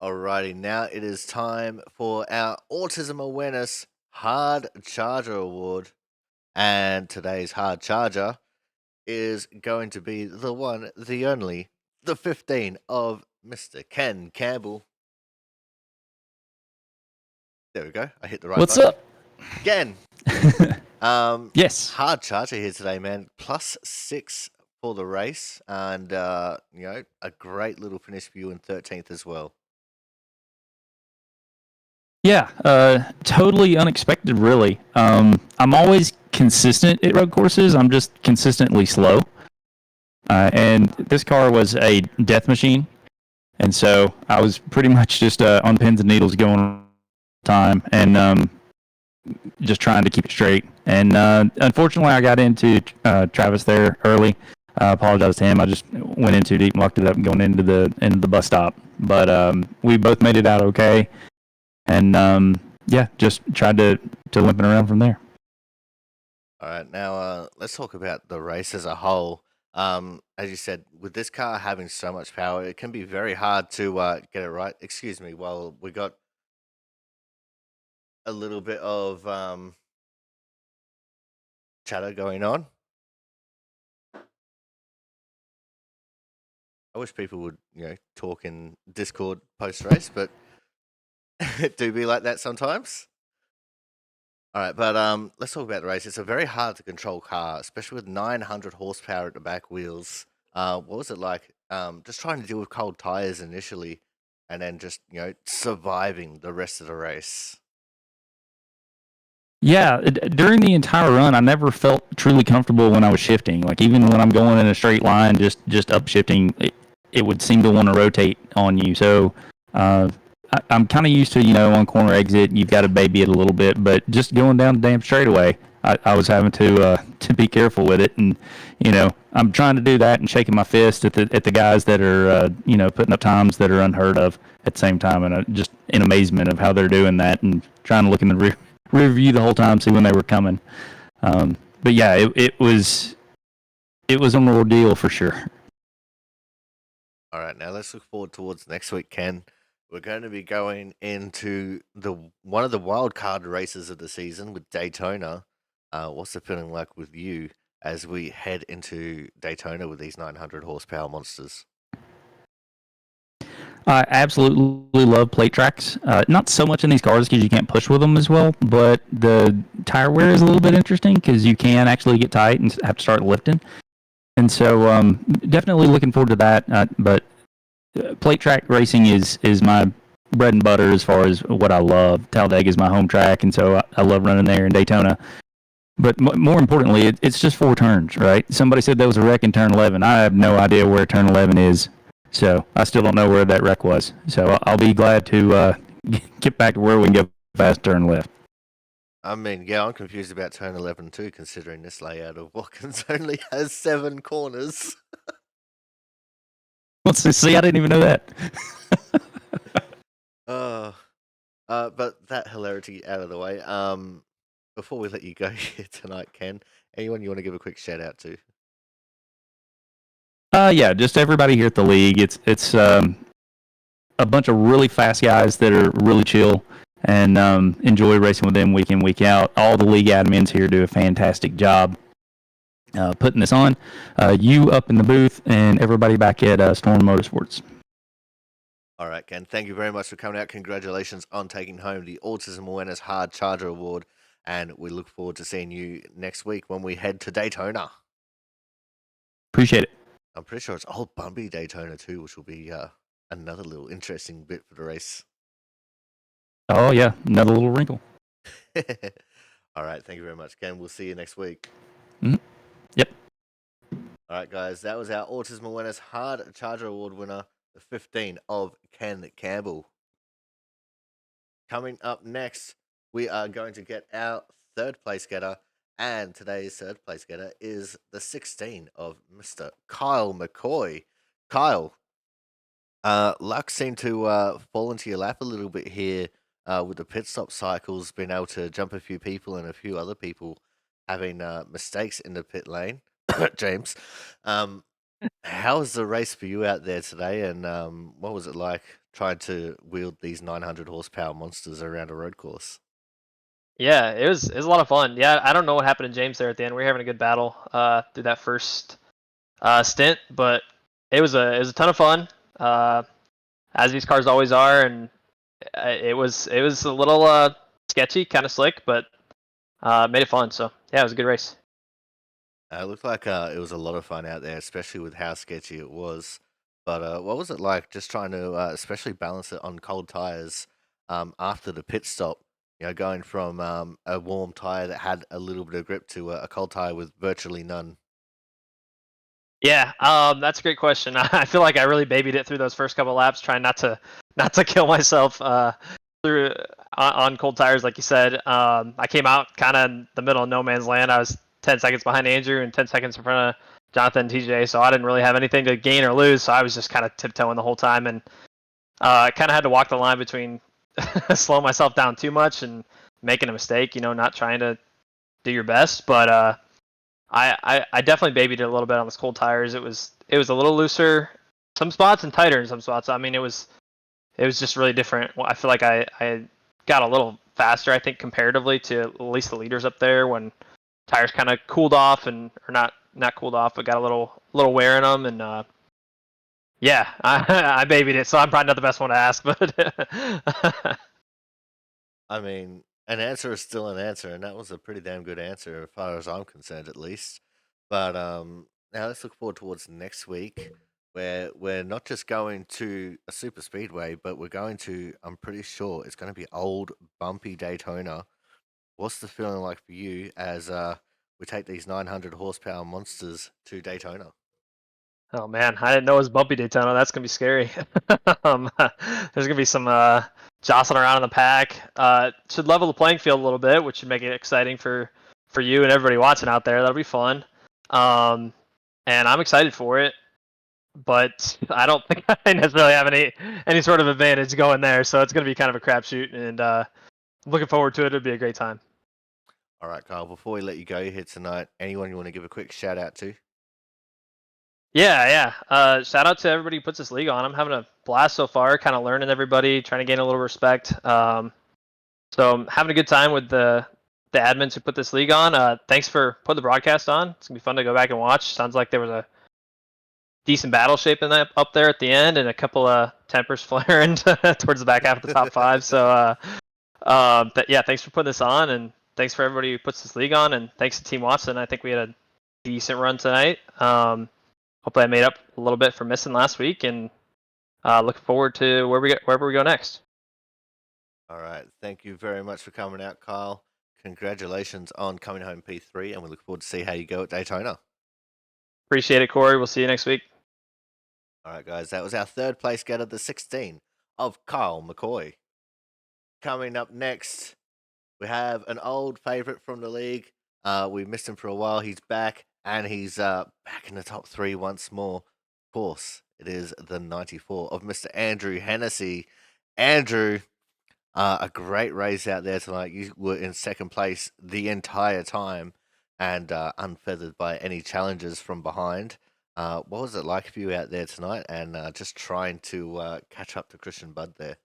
Alrighty, now it is time for our Autism Awareness Hard Charger Award. And today's Hard Charger is going to be the one, the only, the 15 of Mr. Ken Campbell. There we go. I hit the right What's button. up? Ken. Yes. Hard charger here today, man. +6 for the race, and a great little finish for you in 13th as well. Yeah, totally unexpected, really. I'm always consistent at road courses. I'm just consistently slow. And this car was a death machine. And so I was pretty much just on pins and needles going all the time and just trying to keep it straight. And unfortunately, I got into Travis there early. I apologize to him. I just went in too deep and locked it up going into the bus stop. But we both made it out okay. And just tried to limp it around from there. All right, now let's talk about the race as a whole. As you said, with this car having so much power, it can be very hard to get it right. Excuse me, while we got a little bit of chatter going on. I wish people would, talk in Discord post-race, but it do be like that sometimes. All right, but let's talk about the race. It's a very hard to control car, especially with 900 horsepower at the back wheels. What was it like? Just trying to deal with cold tires initially, and then just surviving the rest of the race. Yeah, during the entire run, I never felt truly comfortable when I was shifting. Like even when I'm going in a straight line, just upshifting, it would seem to want to rotate on you. So I'm kind of used to, on corner exit, you've got to baby it a little bit, but just going down the damn straightaway, I was having to be careful with it. And, I'm trying to do that and shaking my fist at the guys that are, putting up times that are unheard of at the same time. And just in amazement of how they're doing that and trying to look in the rear view the whole time, see when they were coming. But yeah, it was an ordeal for sure. All right, now let's look forward towards next week, Ken. We're going to be going into one of the wild card races of the season with Daytona. What's the feeling like with you as we head into Daytona with these 900 horsepower monsters? I absolutely love plate tracks. Not so much in these cars because you can't push with them as well, but the tire wear is a little bit interesting because you can actually get tight and have to start lifting. And so definitely looking forward to that. But plate track racing is my bread and butter as far as what I love. Talladega is my home track, and so I love running there in Daytona. But more importantly, it's just 4 turns, right? Somebody said there was a wreck in turn 11. I have no idea where turn 11 is. So I still don't know where that wreck was. So I'll be glad to get back to where we can go fast turn left. I mean, yeah, I'm confused about turn 11 too, considering this layout of Watkins only has 7 corners. Let's see, I didn't even know that. But that hilarity out of the way. Before we let you go here tonight, Ken, anyone you want to give a quick shout out to? Yeah, just everybody here at the league. It's a bunch of really fast guys that are really chill and enjoy racing with them week in, week out. All the league admins here do a fantastic job putting this on. You up in the booth and everybody back at Storm Motorsports. All right, Ken, thank you very much for coming out. Congratulations on taking home the Autism Awareness Hard Charger Award. And we look forward to seeing you next week when we head to Daytona. Appreciate it. I'm pretty sure it's Old Bumpy Daytona too, which will be another little interesting bit for the race. Oh, yeah, another little wrinkle. All right, thank you very much, Ken. We'll see you next week. Mm-hmm. Yep. All right, guys, that was our Autism Awareness Hard Charger Award winner, the 15 of Ken Campbell. Coming up next, we are going to get our third place getter, and today's third place getter is the 16 of Mr. Kyle McCoy. Kyle, luck seemed to fall into your lap a little bit here with the pit stop cycles, being able to jump a few people and a few other people having mistakes in the pit lane. James, How was the race for you out there today, and what was it like trying to wield these 900 horsepower monsters around a road course? Yeah, it was a lot of fun. Yeah, I don't know what happened to James there at the end. We were having a good battle through that first stint, but it was a ton of fun, as these cars always are, and it was a little sketchy, kind of slick, but made it fun. So yeah, it was a good race. It looked like it was a lot of fun out there, especially with how sketchy it was. But what was it like just trying to, especially balance it on cold tires after the pit stop? You know, going from a warm tire that had a little bit of grip to a cold tire with virtually none. Yeah, that's a great question. I feel like I really babied it through those first couple laps, trying not to kill myself through on cold tires, like you said. I came out kind of in the middle of no man's land. I was 10 seconds behind Andrew and 10 seconds in front of Jonathan and TJ, so I didn't really have anything to gain or lose. So I was just kind of tiptoeing the whole time, and I kind of had to walk the line between slowing myself down too much and making a mistake. Not trying to do your best, but I definitely babied it a little bit on those cold tires. It was a little looser some spots and tighter in some spots. I mean, it was just really different. Well, I feel like I got a little faster, I think, comparatively to at least the leaders up there when tires kind of cooled off or not cooled off, but got a little wear in them. And yeah, I babied it, so I'm probably not the best one to ask, but I mean, an answer is still an answer, and that was a pretty damn good answer as far as I'm concerned, at least. But now let's look forward towards next week, where we're not just going to a super speedway, but we're going to. I'm pretty sure it's going to be old bumpy Daytona. What's the feeling like for you as we take these 900 horsepower monsters to Daytona? oh man, I didn't know it was bumpy Daytona. That's gonna be scary. There's gonna be some jostling around in the pack. Should level the playing field a little bit, which should make it exciting for you and everybody watching out there. That'll be fun. Um, and I'm excited for it, but I don't think I necessarily have any sort of advantage going there. So it's gonna be kind of a crapshoot, and looking forward to it. It'll be a great time. All right, Kyle. Before we let you go here tonight, anyone you want to give a quick shout out to? Yeah, yeah. Shout out to everybody who puts this league on. I'm having a blast so far, kind of learning everybody, trying to gain a little respect. So I'm having a good time with the admins who put this league on. Thanks for putting the broadcast on. It's gonna be fun to go back and watch. Sounds like there was a decent battle shaping up there at the end, and a couple of tempers flaring towards the back half of the top five. So yeah, thanks for putting this on, and thanks for everybody who puts this league on, and thanks to Team Watson. I think we had a decent run tonight. Hopefully I made up a little bit for missing last week, and looking forward to wherever we go next. All right. Thank you very much for coming out, Kyle. Congratulations on coming home P3, and we look forward to see how you go at Daytona. Appreciate it, Corey. We'll see you next week. All right, guys. That was our third place out of the 16 of Kyle McCoy. Coming up next, we have an old favorite from the league. We missed him for a while. He's back, and he's back in the top three once more. Of course, it is the 94 of Mr. Andrew Hennessy. Andrew, a great race out there tonight. You were in second place the entire time and unfeathered by any challenges from behind. What was it like for you out there tonight and just trying to catch up to Christian Budd there?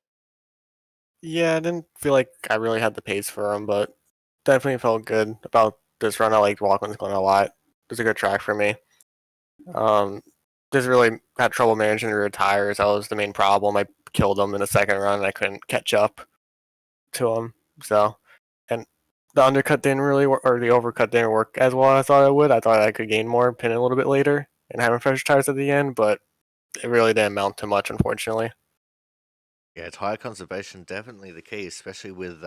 Yeah, I didn't feel like I really had the pace for him, but definitely felt good about this run. I liked Watkins going a lot. It was a good track for me. Just really had trouble managing the rear tires. That was the main problem. I killed him in the second run, and I couldn't catch up to him. So, and the undercut didn't really work, or the overcut didn't work as well as I thought it would. I thought I could gain more, pin it a little bit later, and having fresh tires at the end, but it really didn't amount to much, unfortunately. Yeah, tire conservation definitely the key, especially with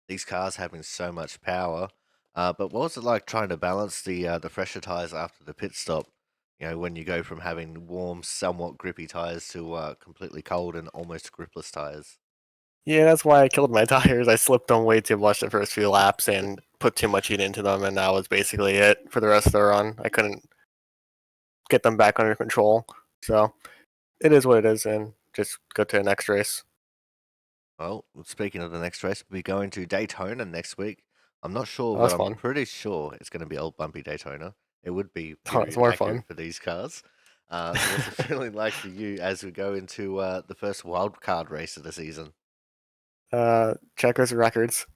these cars having so much power. But what was it like trying to balance the fresher tires after the pit stop? You know, when you go from having warm, somewhat grippy tires to completely cold and almost gripless tires. Yeah, that's why I killed my tires. I slipped them way too much the first few laps and put too much heat into them, and that was basically it for the rest of the run. I couldn't get them back under control. So it is what it is, and just go to the next race. Well, speaking of the next race, we'll be going to Daytona next week. I'm not sure, Oh, but that's I'm fun. pretty sure it's going to be old bumpy Daytona. It would be Oh, it's period more accurate fun. for these cars. So what's it feeling like for you as we go into the first wild card race of the season? Checkers records.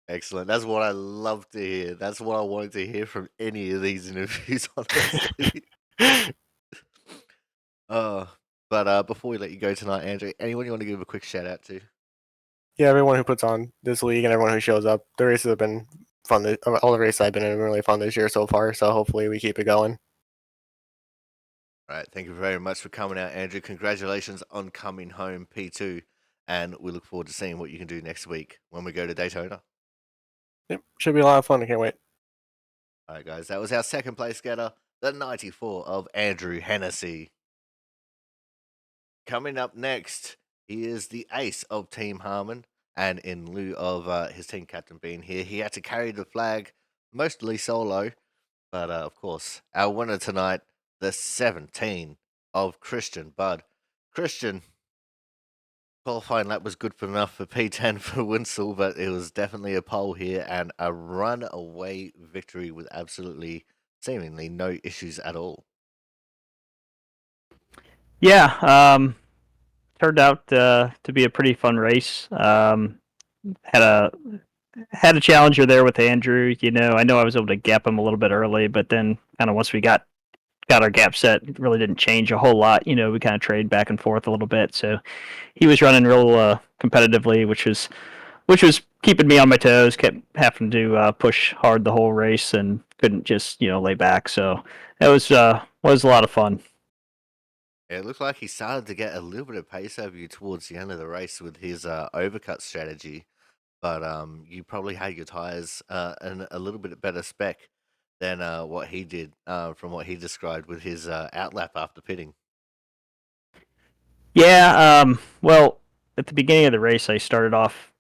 Excellent. That's what I love to hear. That's what I wanted to hear from any of these interviews, honestly. uh, but before we let you go tonight, Andrew, anyone you want to give a quick shout out to? Yeah, everyone who puts on this league and everyone who shows up. The races have been fun. All the races I've been in have been really fun this year so far. So hopefully we keep it going. All right. Thank you very much for coming out, Andrew. Congratulations on coming home P2. And we look forward to seeing what you can do next week when we go to Daytona. Yep, should be a lot of fun. I can't wait. All right, guys. That was our second place getter, the 94 of Andrew Hennessy. Coming up next, he is the ace of Team Harmon. And in lieu of his team captain being here, he had to carry the flag mostly solo. But of course, our winner tonight, the 17 of Christian Budd. Christian, qualifying lap was good for enough for P10 for Winsell, but it was definitely a pole here and a runaway victory with absolutely seemingly no issues at all. Yeah, turned out to be a pretty fun race. Had a had a challenger there with Andrew. I know I was able to gap him a little bit early, but then kind of once we got our gap set, it really didn't change a whole lot. We kind of traded back and forth a little bit. So he was running real competitively, which was keeping me on my toes. Kept having to push hard the whole race and couldn't just lay back. So it was a lot of fun. It looked like he started to get a little bit of pace over you towards the end of the race with his overcut strategy, but you probably had your tires in a little bit better spec than what he did from what he described with his outlap after pitting. Yeah, well, at the beginning of the race, I started off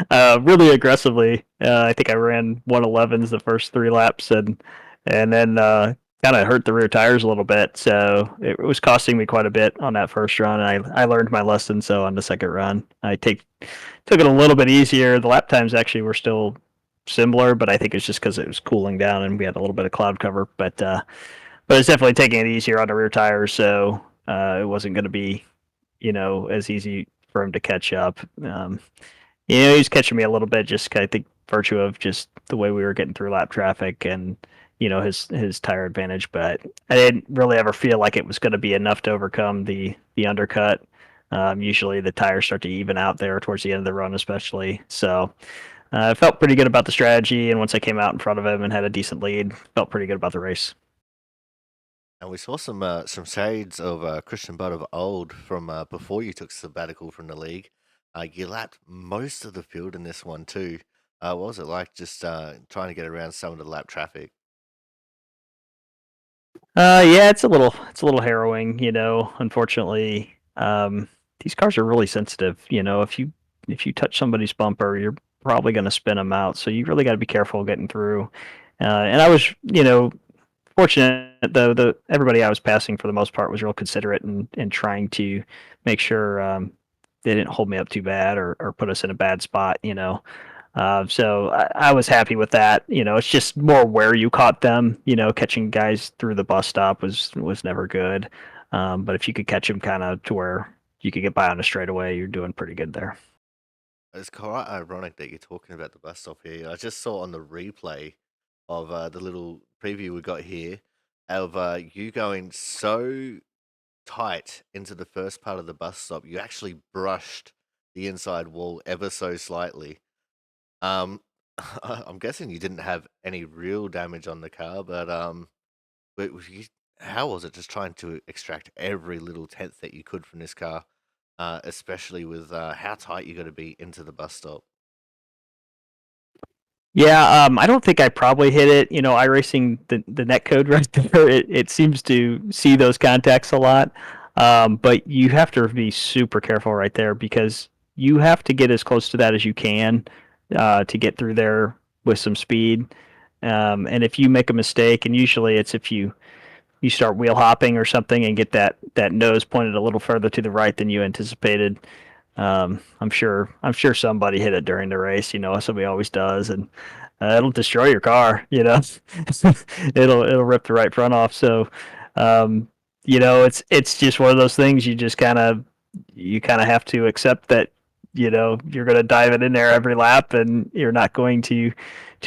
really aggressively. I think I ran 111s the first 3 laps, and then kind of hurt the rear tires a little bit. So it was costing me quite a bit on that first run. I learned my lesson. So on the second run, I took it a little bit easier. The lap times actually were still similar, but I think it's just because it was cooling down and we had a little bit of cloud cover. But it's definitely taking it easier on the rear tires. So it wasn't going to be as easy for him to catch up. He's catching me a little bit, just I think virtue of just the way we were getting through lap traffic and his tire advantage. But I didn't really ever feel like it was going to be enough to overcome the undercut. Usually the tires start to even out there towards the end of the run, especially. So I felt pretty good about the strategy, and once I came out in front of him and had a decent lead, felt pretty good about the race. And we saw some shades of Christian Budd of old from before you took sabbatical from the league. You lapped most of the field in this one too. What was it like just trying to get around some of the lap traffic? Yeah, it's a little harrowing, Unfortunately, these cars are really sensitive. If you touch somebody's bumper, you're probably going to spin them out. So you really got to be careful getting through. And I was, fortunate though. The everybody I was passing for the most part was real considerate and trying to make sure they didn't hold me up too bad or put us in a bad spot. So I was happy with that. It's just more where you caught them. Catching guys through the bus stop was never good. But if you could catch them kind of to where you could get by on a straightaway, you're doing pretty good there. It's quite ironic that you're talking about the bus stop here. I just saw on the replay of the little preview we got here of you going so tight into the first part of the bus stop, you actually brushed the inside wall ever so slightly. Um, I'm guessing you didn't have any real damage on the car, but how was it just trying to extract every little tenth that you could from this car, especially with how tight you got to be into the bus stop? Yeah, I don't think I probably hit it. iRacing the net code right there. It seems to see those contacts a lot, but you have to be super careful right there because you have to get as close to that as you can to get through there with some speed. And if you make a mistake, and usually it's if you start wheel hopping or something and get that nose pointed a little further to the right than you anticipated. I'm sure somebody hit it during the race. Somebody always does, and it'll destroy your car. It'll rip the right front off. So, um, it's just one of those things. You kind of have to accept that you're going to dive it in there every lap, and you're not going to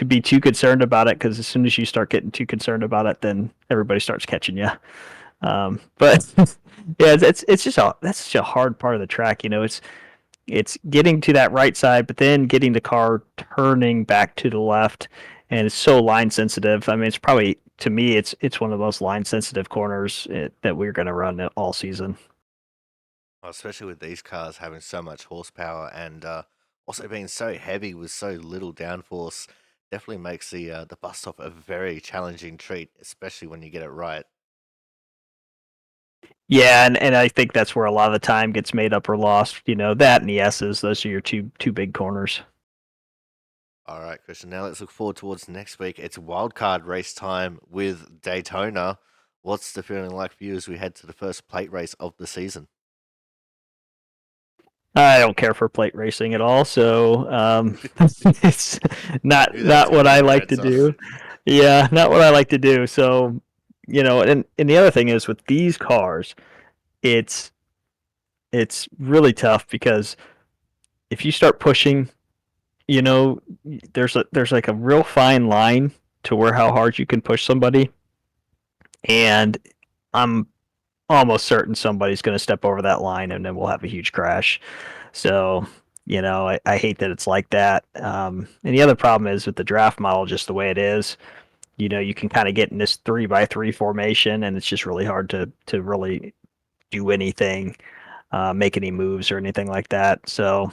be too concerned about it, because as soon as you start getting too concerned about it, then everybody starts catching you. But yeah, it's just that's such a hard part of the track. It's getting to that right side, but then getting the car turning back to the left, and it's so line sensitive. I mean, it's probably, to me, it's one of the most line sensitive corners that we're going to run all season. Well, especially with these cars having so much horsepower and also being so heavy with so little downforce, definitely makes the bus stop a very challenging treat, especially when you get it right. Yeah, and I think that's where a lot of the time gets made up or lost. That and the S's, those are your two big corners. All right, Christian. Now let's look forward towards next week. It's wildcard race time with Daytona. What's the feeling like for you as we head to the first plate race of the season? I don't care for plate racing at all, so it's I not knew that was not going to what be I your like to answer. do. Yeah, not what I like to do. So, and the other thing is with these cars, it's it's really tough, because if you start pushing, you know, there's like a real fine line to where how hard you can push somebody, and I'm almost certain somebody's going to step over that line, and then we'll have a huge crash. So, I hate that it's like that. And the other problem is with the draft model, just the way it is. You can kind of get in this 3-by-3 formation, and it's just really hard to really do anything, make any moves or anything like that. So,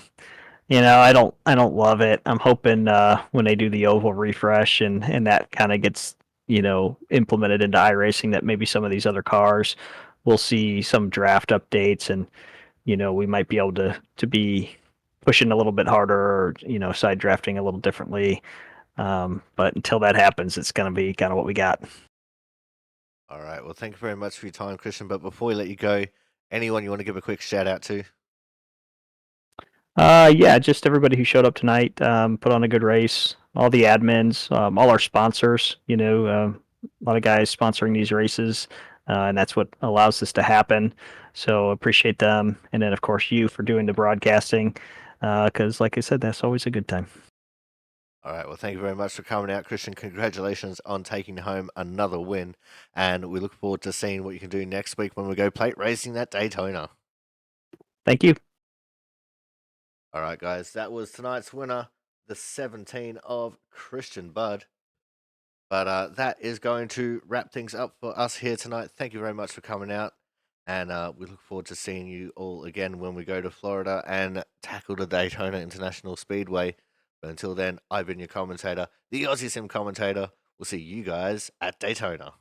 I don't love it. I'm hoping when they do the oval refresh, and that kind of gets implemented into iRacing, that maybe some of these other cars will see some draft updates, and we might be able to be pushing a little bit harder, or side drafting a little differently. But until that happens, it's going to be kind of what we got. All right. Well, thank you very much for your time, Christian. But before we let you go, anyone you want to give a quick shout out to? Yeah, just everybody who showed up tonight, put on a good race. All the admins, all our sponsors. A lot of guys sponsoring these races, and that's what allows this to happen. So appreciate them, and then of course you for doing the broadcasting, because like I said, that's always a good time. All right. Well, thank you very much for coming out, Christian. Congratulations on taking home another win. And we look forward to seeing what you can do next week when we go plate racing at Daytona. Thank you. All right, guys. That was tonight's winner, the 17 of Christian Budd. But that is going to wrap things up for us here tonight. Thank you very much for coming out. And we look forward to seeing you all again when we go to Florida and tackle the Daytona International Speedway. But until then, I've been your commentator, the Aussie Sim commentator. We'll see you guys at Daytona.